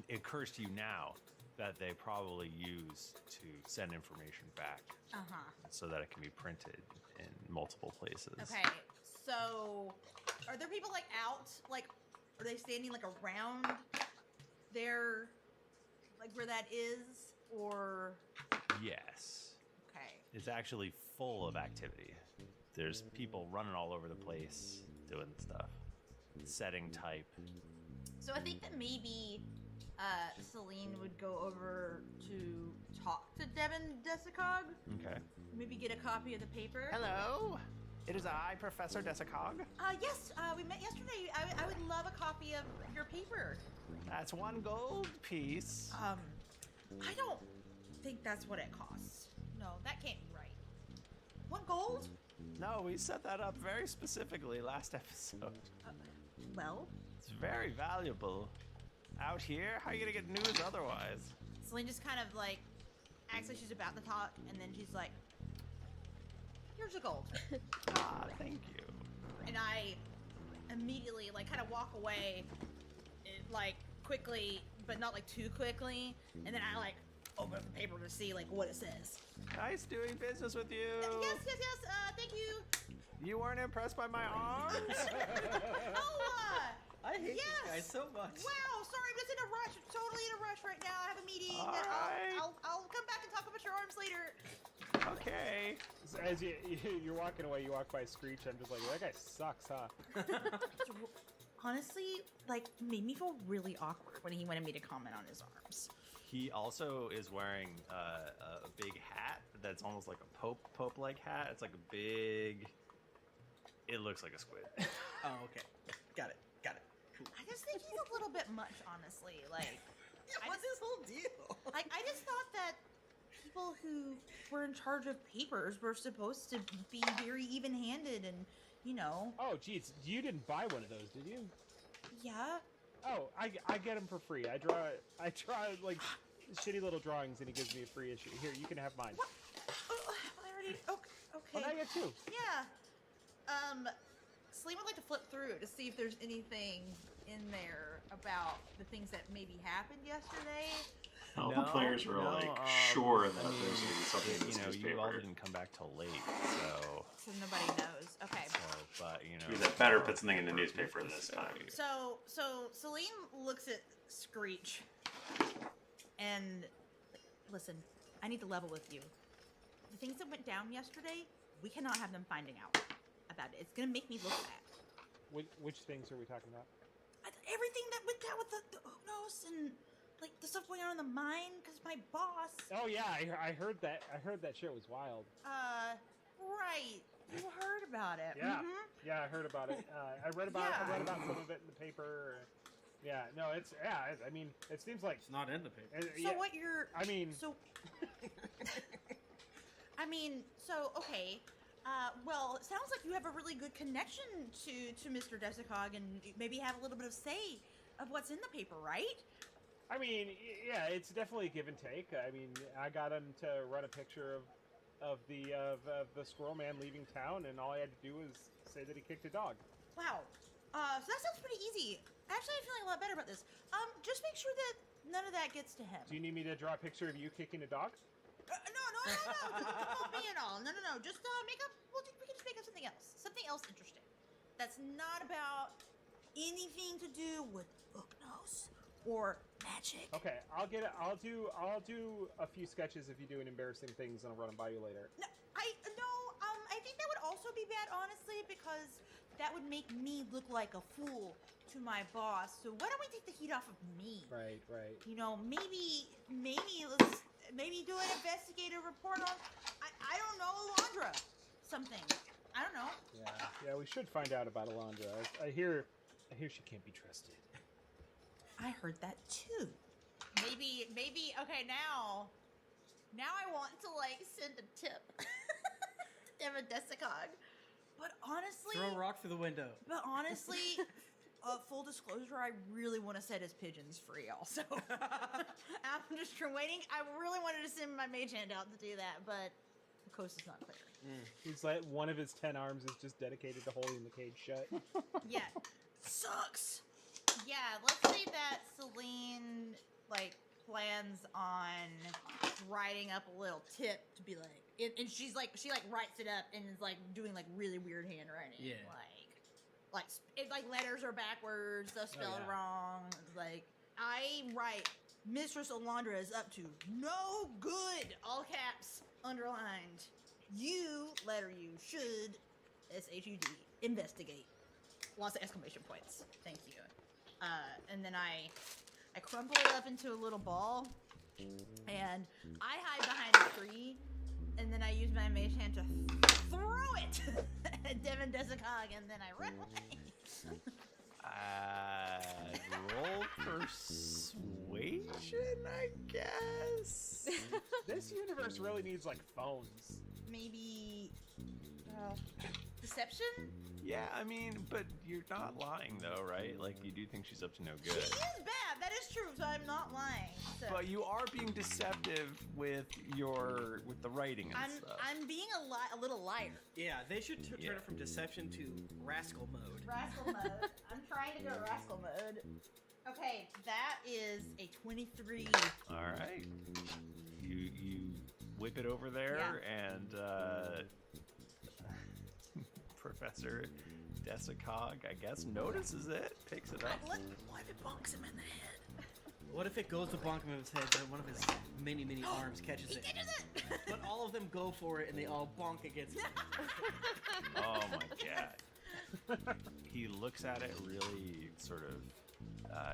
It occurs to you now that they probably use to send information back, so that it can be printed in multiple places. Okay. So, are there people like out? Like, are they standing like around there, like where that is, or? Yes. Okay. It's actually full of activity. There's people running all over the place doing stuff, setting type. So I think that maybe Celine would go over to talk to Devin Desicog. Okay. Maybe get a copy of the paper. Hello, it is I, Professor Desicog. Yes, we met yesterday. I would love a copy of your paper. That's 1 gold piece. I don't think that's what it costs. No, that can't be right. 1 gold? No, we set that up very specifically last episode. Well? It's very valuable. Out here, how are you gonna get news otherwise? Celine just kind of like acts like she's about to talk, and then she's like, "Here's a gold." Thank you. And I immediately like kind of walk away, like quickly, but not like too quickly. And then I like open up the paper to see like what it says. Nice doing business with you. Yes. Thank you. You weren't impressed by my arms? I hate this guy so much. Wow, sorry, I'm just in a rush. I'm totally in a rush right now. I have a meeting. All right. I'll come back and talk about your arms later. Okay. So as you're walking away, you walk by Screech. I'm just like, that guy sucks, huh? Honestly, like, made me feel really awkward when he wanted me to comment on his arms. He also is wearing a big hat that's almost like a pope-like hat. It's like a big... It looks like a squid. Oh, okay. Got it. Cool. I just think he's a little bit much, honestly. Like, what's his whole deal? Like, I just thought that people who were in charge of papers were supposed to be very even-handed and, you know. Oh, geez, you didn't buy one of those, did you? Yeah. Oh, I get them for free. I draw like shitty little drawings, and he gives me a free issue. Here, you can have mine. What? Oh, I already. Okay. Well, now you get two. Yeah. Celine would like to flip through to see if there's anything in there about the things that maybe happened yesterday. All the players were sure that there's going to be something in this you all newspaper. didn't come back till late, So nobody knows. Okay. but That better put something in the newspaper this time. So Celine looks at Screech and listen, I need to level with you. The things that went down yesterday, we cannot have them finding out about it. It's gonna make me look bad. Which things are we talking about? Everything that went down with the Unos and like the stuff going on in the mine, because my boss. Oh yeah, I heard that. I heard that shit was wild. Right. You heard about it. Yeah. Mhm. Yeah, I heard about it. I read about some of it in the paper. Yeah, no, it's I mean, it seems like It's not in the paper. So what you're? I mean, okay. Well, it sounds like you have a really good connection to Mr. Desicog and maybe have a little bit of say of what's in the paper, right? I mean, yeah, it's definitely a give and take. I mean, I got him to run a picture of the squirrel man leaving town, and all I had to do was say that he kicked a dog. Wow. So that sounds pretty easy. Actually, I'm feeling a lot better about this. Just make sure that none of that gets to him. Do you need me to draw a picture of you kicking a dog? No. Don't me at all. No. Just make up. We can just make up something else. Something else interesting. That's not about anything to do with Booknose or magic. Okay, I'll do a few sketches if you do an embarrassing things, and I'll run them by you later. No. I think that would also be bad, honestly, because that would make me look like a fool to my boss. So why don't we take the heat off of me? Right. You know, maybe let's do an investigative report on I don't know, Alondra. Something. I don't know. Yeah, we should find out about Alondra. I hear she can't be trusted. I heard that too. Maybe okay, now I want to like send a tip. Devin Desicog. But honestly, Throw a rock through the window. But honestly, full disclosure, I really want to set his pigeons free also. I'm just waiting. I really wanted to send my mage hand out to do that, but the coast is not clear. He's like, one of his 10 arms is just dedicated to holding the cage shut. Yeah. Sucks. Yeah, let's say that Celine, like, plans on writing up a little tip to be like, and she writes it up and is like doing like really weird handwriting. Yeah. Like letters are backwards, stuff spelled wrong. Like, I write, Mistress Alondra is up to no good, all caps, underlined. You, letter U, should, S-H-U-D, investigate. Lots of exclamation points. Thank you. And then I crumple it up into a little ball, and I hide behind a tree, and then I use my mage hand to throw it at Devin Desicog, and then I run away. Roll persuasion, I guess. This universe really needs like phones. Maybe deception? Yeah, I mean, but you're not lying though, right? Like, you do think she's up to no good. She is bad. That is true. So I'm not lying. So. But you are being deceptive with the writing and stuff. I'm being a little liar. Yeah, they should turn it from deception to rascal mode. Rascal mode. I'm trying to go rascal mode. Okay, that is a 23. All right. You whip it over there, and Professor Desicog, I guess, notices it, picks it up. What if it bonks him in the head? What if it goes to bonk him in his head, but one of his many arms catches it? He catches it! But all of them go for it, and they all bonk against it. Oh my god. He looks at it really sort of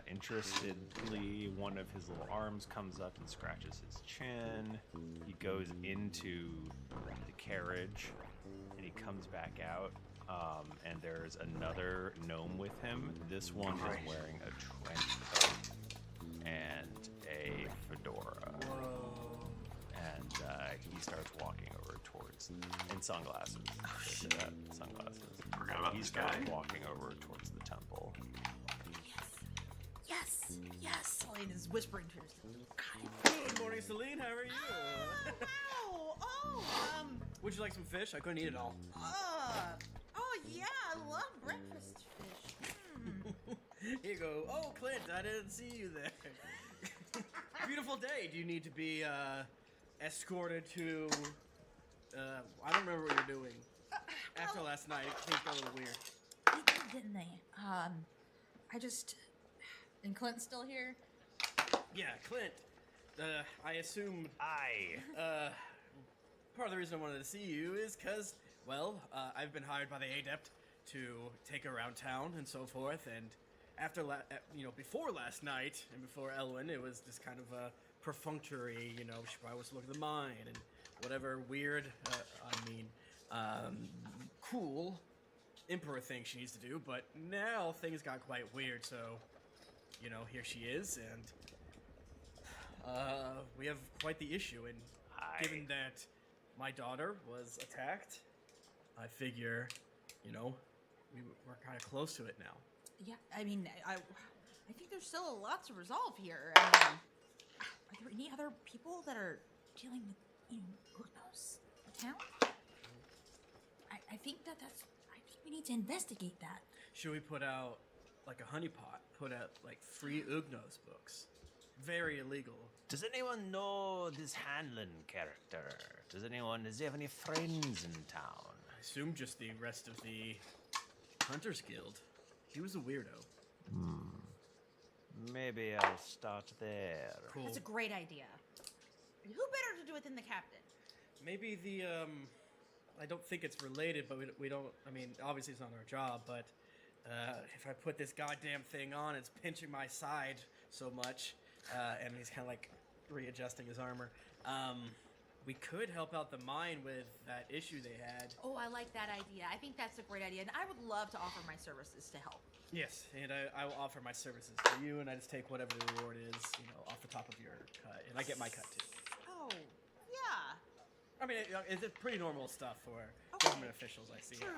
interestedly. One of his little arms comes up and scratches his chin. He goes into the carriage, and he comes back out. And there's another gnome with him. This one is wearing a trench coat and a fedora. Whoa. And he starts walking over towards, in sunglasses. Sunglasses. Forgot about He this starts guy. walking over towards the temple. Yes! Yes! Celine is whispering to herself. Good morning, Celine. How are you? Wow! Oh, Would you like some fish? I couldn't eat it all. oh yeah, I love breakfast fish. Here you go. Oh, Clint, I didn't see you there. Beautiful day. Do you need to be escorted to? I don't remember what you're doing. After last night, things got a little weird. They did, didn't they? I just. And Clint's still here? Yeah, Clint. I assumed. Part of the reason I wanted to see you is because, well, I've been hired by the Adept to take around town and so forth. And after, before last night and before Elwyn, it was just kind of a perfunctory, she probably wants to look at the mine and whatever weird, cool Emperor thing she needs to do. But now things got quite weird, so, here she is, and we have quite the issue. And given that my daughter was attacked, I figure, we're kind of close to it now. Yeah, I mean, I think there's still a lot to resolve here. I mean, are there any other people that are dealing with, Urnos in town? I think I think we need to investigate that. Should we put out, like a honeypot, put out, like, free Ugnos books? Very illegal. Does anyone know this Hanlon character? Does he have any friends in town? I assume just the rest of the Hunters Guild. He was a weirdo. Maybe I'll start there. Cool. That's a great idea. Who better to do it than the captain? Maybe the, I don't think it's related, but we don't, obviously it's not our job, but if I put this goddamn thing on, it's pinching my side so much, and he's kind of like readjusting his armor. We could help out the mine with that issue they had. Oh, I like that idea. I think that's a great idea, and I would love to offer my services to help. Yes, and I will offer my services to you, and I just take whatever the reward is, off the top of your cut, and I get my cut too. Oh, yeah. I mean, it's pretty normal stuff for government officials. I see. True,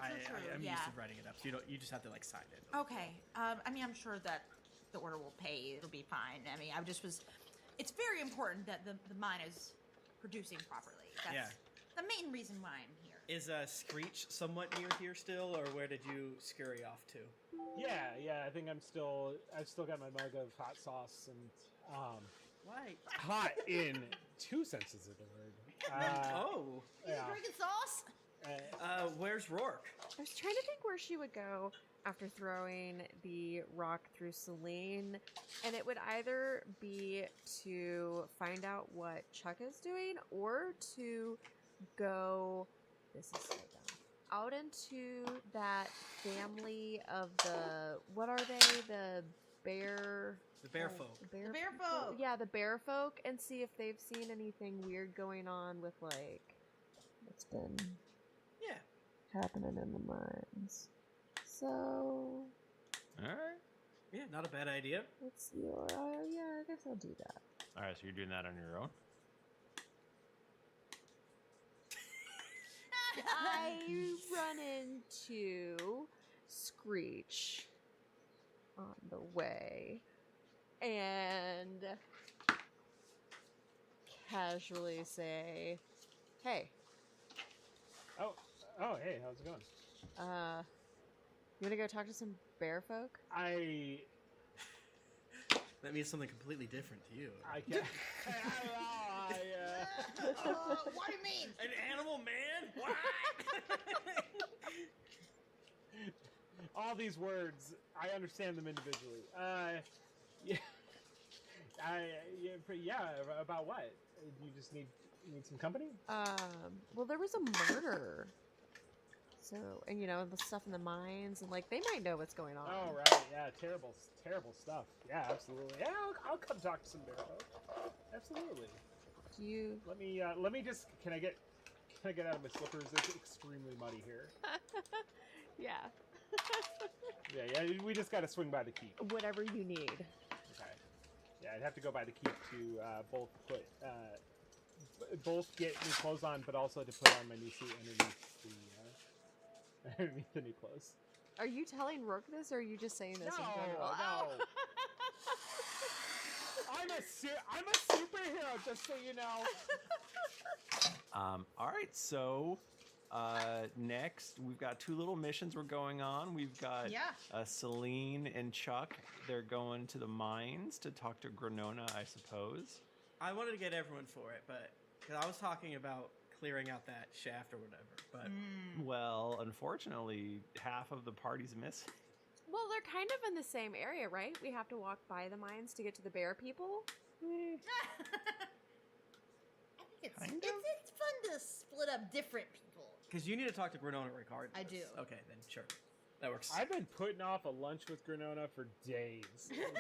I'm yeah. used to writing it up, so you just have to like sign it. Okay. I'm sure that the order will pay. It'll be fine. It's very important that the mine is producing properly. That's the main reason why I'm here. Is Screech somewhat near here still, or where did you scurry off to? Yeah. I think I've still got my mug of hot sauce and Why? hot in two senses of the word. You drinking sauce? Where's Rourke? I was trying to think where she would go after throwing the rock through Celine, and it would either be to find out what Chuck is doing or to go, this is so dumb, out into that family of what are they? The bear folk. The bear folk. Yeah, the bear folk, and see if they've seen anything weird going on with, like, what's been happening in the mines. So, All right. Yeah, not a bad idea. let's see. I guess I'll do that. All right, so you're doing that on your own? I run into Screech on the way and casually say, "Hey, Oh, hey, how's it going? you want to go talk to some bear folk?" I That means something completely different to you. I can't. What do you mean? An animal man? What? All these words, I understand them individually. Yeah. About what? You just need some company? Well, there was a murder. So, and the stuff in the mines, and like they might know what's going on. Oh right, yeah, terrible stuff. Yeah, absolutely. Yeah, I'll come talk to some bear folk. Absolutely. Do you? Let me just. Can I get out of my slippers? It's extremely muddy here. Yeah. Yeah. We just got to swing by the keep. Whatever you need. Okay. Yeah, I'd have to go by the keep to both get new clothes on, but also to put on my new suit underneath the new clothes. Are you telling Rook this, or are you just saying this in general? No. I'm a superhero, just so you know. All right, so next we've got two little missions we're going on. We've got Celine and Chuck. They're going to the mines to talk to Granona, I suppose. I wanted to get everyone for it, but because I was talking about clearing out that shaft or whatever, but Well, unfortunately, half of the party's missing. Well, they're kind of in the same area, right? We have to walk by the mines to get to the bear people. I think it's fun to split up different people. because you need to talk to Granona regardless. I do. Okay, then sure, that works. I've been putting off a lunch with Granona for days. Never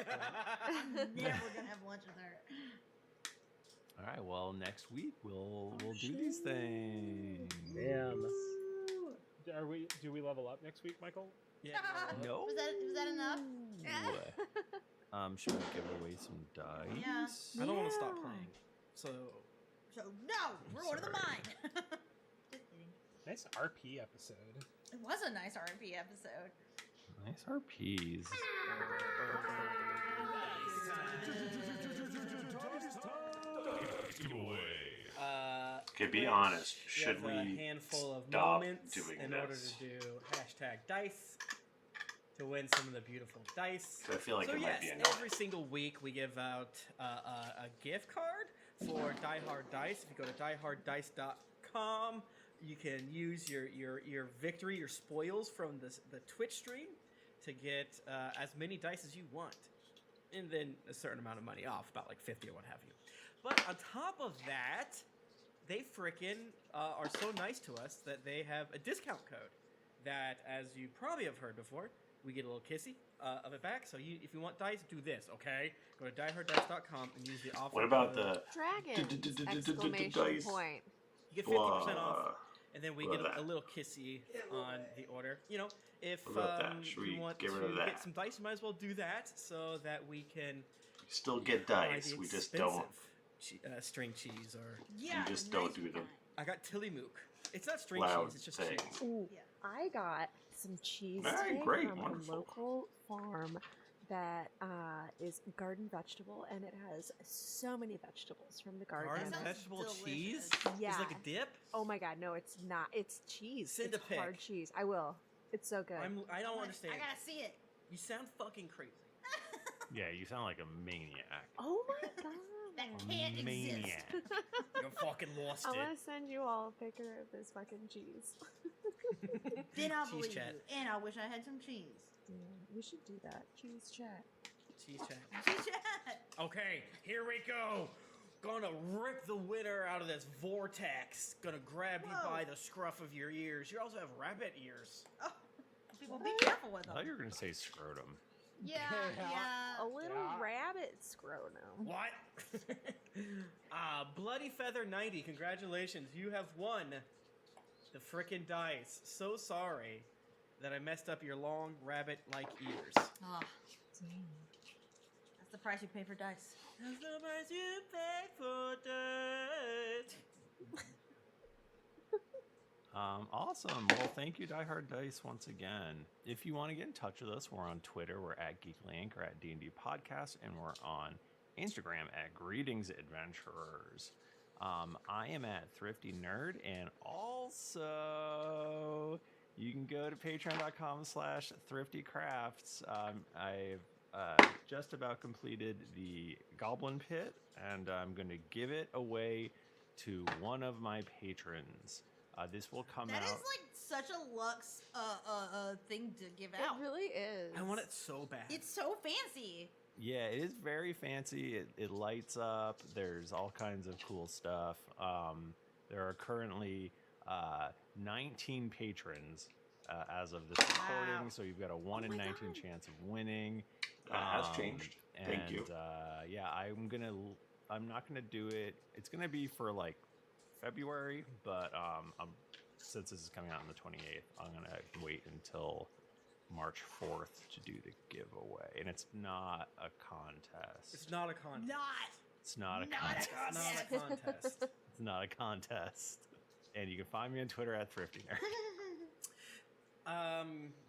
gonna have lunch with her. All right, well, next week we'll do these things. Damn. Do we level up next week, Michael? Yeah. No. Was that enough? Should we give away some dice? Yeah. I don't want to stop playing. So no, we're going to the mine. Nice RP episode. It was a nice RP episode. Nice RPs. Okay, be honest. Should we have we a handful of stop moments doing in this? order to do #dice to win some of the beautiful dice? I feel like so it yes, might be annoying. every single week we give out a gift card for Die Hard Dice. If you go to dieharddice.com, you can use your victory, your spoils from the Twitch stream to get as many dice as you want, and then a certain amount of money off, about like 50 or what have you. But on top of that, they frickin' are so nice to us that they have a discount code that, as you probably have heard before, we get a little kissy of it back. So if you want dice, do this, okay? Go to dieharddice.com and use the offer What about code. the Dragons! Exclamation dice? point. You get 50% off, and then we get a little kissy on the order. You know, if What about that? Should you we want get to rid of get that? some dice, you might as well do that so that we can Still get buy dice. the We just don't. expensive string cheese or You just don't do them. I got Tillamook. It's not string Loud cheese. It's just thing. cheese. Ooh, I got some cheese Alright, today great, from wonderful. a local farm that is garden vegetable, and it has so many vegetables from the garden. Garden sounds vegetable delicious. cheese? Yeah. It's like a dip? Oh my god, no, it's not. It's cheese. Send it's a pic. hard cheese. I will. It's so good. I don't understand. I gotta see it. You sound fucking crazy. Yeah, you sound like a maniac. Oh my god. That can't Maniac. exist. You're fucking lost I it. want to send you all a picture of this fucking cheese. Then I'll Cheese believe chat. you. And I wish I had some cheese. Yeah, we should do that. Cheese chat. Cheese chat. Cheese chat. Okay, here we go. Gonna rip the winner out of this vortex. Gonna grab you Whoa. by the scruff of your ears. You also have rabbit ears. Oh, people, be careful with I them. thought you were going to say scrotum. Yeah, yeah. A little Yeah. rabbit scrotum. What? Bloody Feather 90, congratulations. You have won the frickin' dice. So sorry that I messed up your long rabbit-like ears. Oh, that's the price you pay for dice. That's the price you pay for dirt. Awesome. Well, thank you, Die Hard Dice, once again. If you want to get in touch with us, we're on Twitter. We're at GeeklyInc or at D&D Podcast, and we're on Instagram at Greetings Adventurers. I am at Thrifty Nerd, and also you can go to patreon.com/thriftycrafts. I've just about completed the Goblin Pit, and I'm going to give it away to one of my patrons. This will come That out. is like such a Lux thing to give out. It really is. I want it so bad. It's so fancy. Yeah, it is very fancy. It lights up. There's all kinds of cool stuff. There are currently 19 patrons as of this recording, so you've got a 1 in 19 chance of winning. That has changed. Thank you. Yeah, I'm not gonna do it. It's gonna be for like February, but since this is coming out on the 28th, I'm gonna wait until March 4th to do the giveaway, and it's not a contest. It's not a contest. It's not a contest. Not a contest. It's not a contest. And you can find me on Twitter at ThriftyNerd.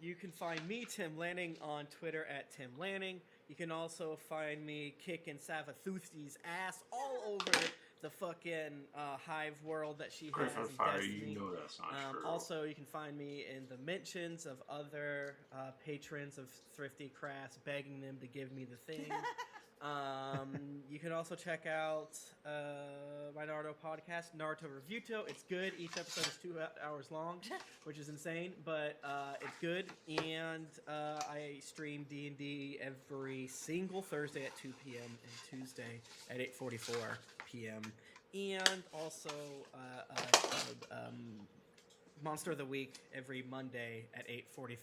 You can find me, Tim Lanning, on Twitter at Tim Lanning. You can also find me kicking Savathuthi's ass all over the fucking Hive world that she has Griffin in Fire, Destiny. you know that's not true. Also, you can find me in the mentions of other patrons of Thrifty Crafts, begging them to give me the thing. You can also check out my Naruto podcast, Naruto Reviewto. It's good. Each episode is 2 hours long, which is insane, but it's good. And I stream D&D every single Thursday at 2 p.m. and Tuesday at 8:44 p.m. And also Monster of the Week every Monday at 8:45.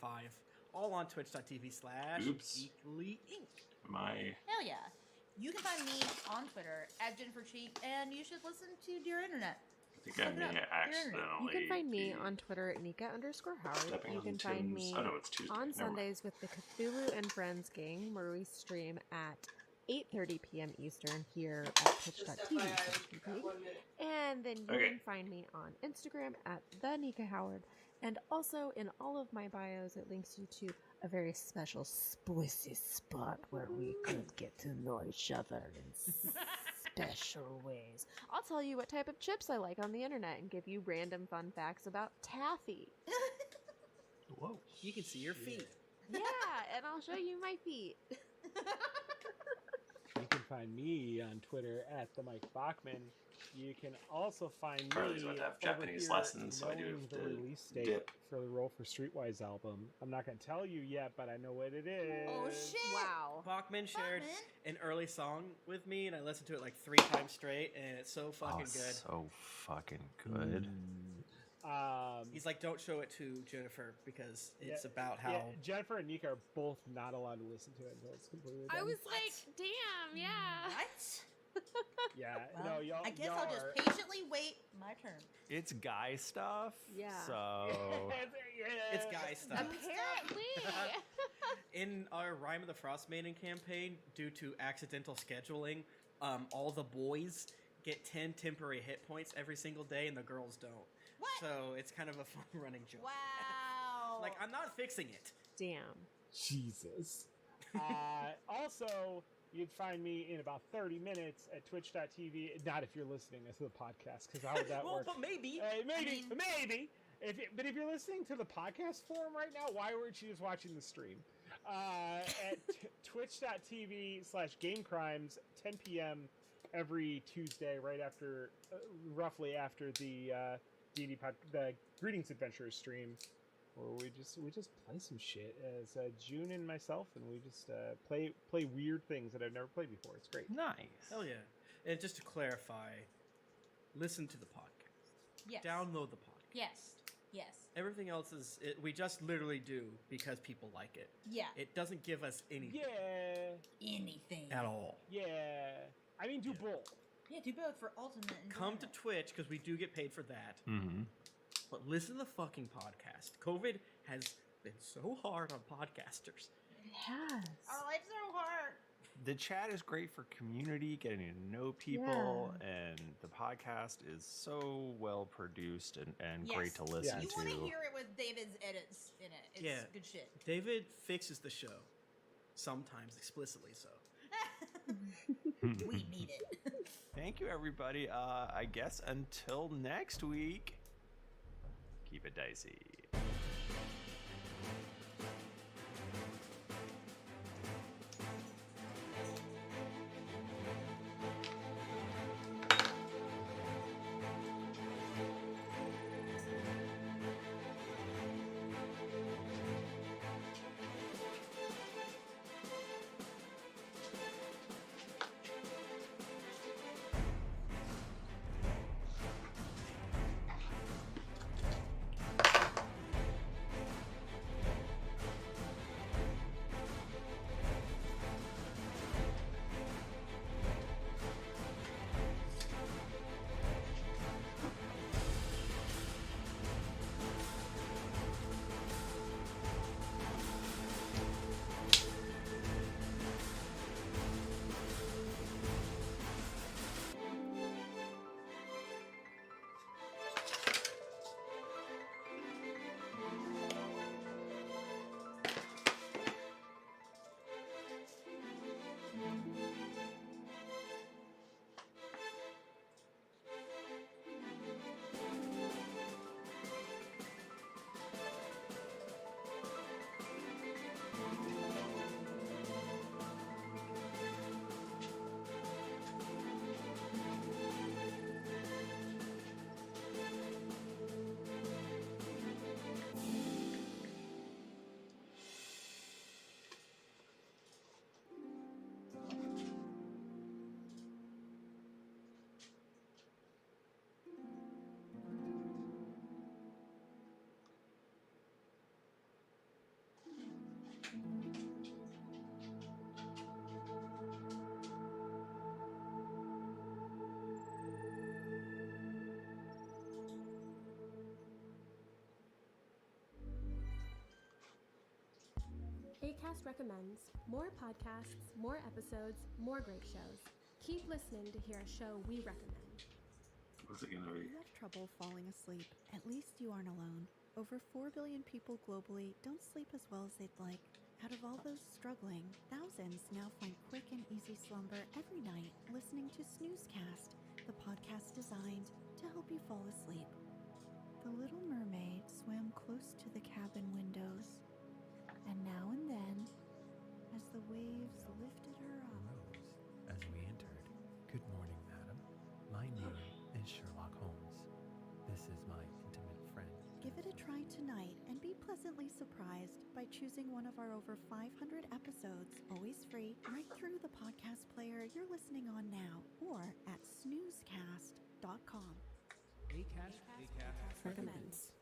All on twitch.tv/Geekly Inc. Hell yeah. You can find me on Twitter at Jennifer Cheek, and you should listen to Dear Internet. I think I may have accidentally. You can find me on Twitter at Nika_Howard. Stepping You on can find Tim's- me oh, no, it's Tuesday. on Never mind. Sundays with the Cthulhu and Friends gang, where we stream at 8:30 p.m. Eastern here at twitch.tv. And then you can find me on Instagram at the Nika Howard. And also in all of my bios, it links you to a very special spicy spot where we could get to know each other in special ways. I'll tell you what type of chips I like on the internet and give you random fun facts about taffy. Whoa. You can see your feet. Yeah, and I'll show you my feet. You can find me on Twitter at the Mike Bachman. You can also find me Carly's about to have over Japanese here lessons, so I do knowing have the to release date dip. for the Roll for Streetwise album. I'm not going to tell you yet, but I know what it is. Oh shit! Wow. Bachman shared Bachman? an early song with me, and I listened to it like 3 times straight, and it's so fucking good. So fucking good. He's like, don't show it to Jennifer because it's about how. Yeah, Jennifer and Nika are both not allowed to listen to it until it's completely done. I was like, damn, yeah. What? Yeah, Well, no, y'all. I guess y'all I'll just are- patiently wait my turn. It's guy stuff. Yeah. So It's guy stuff. Apparently. In our Rhyme of the Frost Maiden campaign, due to accidental scheduling, all the boys get 10 temporary hit points every single day, and the girls don't. What? So it's kind of a fun running joke. Wow. Like, I'm not fixing it. Damn. Jesus. Also, you'd find me in about 30 minutes at twitch.tv. Not if you're listening to the podcast, because how would that Well, work? but maybe. Maybe. I mean- Maybe. But if you're listening to the podcast form right now, why weren't you just watching the stream? At twitch.tv/gamecrimes, 10 p.m. every Tuesday, right after, roughly after the the Greetings Adventurers stream, where we just play some shit as June and myself, and we just play weird things that I've never played before. It's great. nice. Hell yeah. And just to clarify, listen to the podcast. Yes. Download the podcast. Yes. Yes. Everything else is, we just literally do because people like it. Yeah. It doesn't give us anything Anything. at all. Yeah. I mean, do both. Yeah, do both for ultimate. Come to enjoyment. Twitch because we do get paid for that. Mm-hmm. But listen to the fucking podcast. COVID has been so hard on podcasters. Yes. Our lives are hard. The chat is great for community, getting to know people, and the podcast is so well produced and great to listen You to. want to hear it with David's edits in it. It's Yeah. good shit. David fixes the show. Sometimes explicitly so. We need it. Thank you, everybody. I guess until next week, keep it dicey. Acast recommends more podcasts, more episodes, more great shows. Keep listening to hear a show we recommend. What's it gonna be? You have trouble falling asleep? At least you aren't alone. Over 4 billion people globally don't sleep as well as they'd like. Out of all those struggling, thousands now find quick and easy slumber every night listening to Snoozecast, the podcast designed to help you fall asleep. The Little Mermaid swam close to the cabin windows, and now and then, as the waves lifted her up, rose as we entered. Good morning, madam. My name is Sherlock Holmes. This is my intimate friend. Give it a try tonight and be pleasantly surprised by choosing one of our over 500 episodes, always free, right through the podcast player you're listening on now or at snoozecast.com. Acast recommends.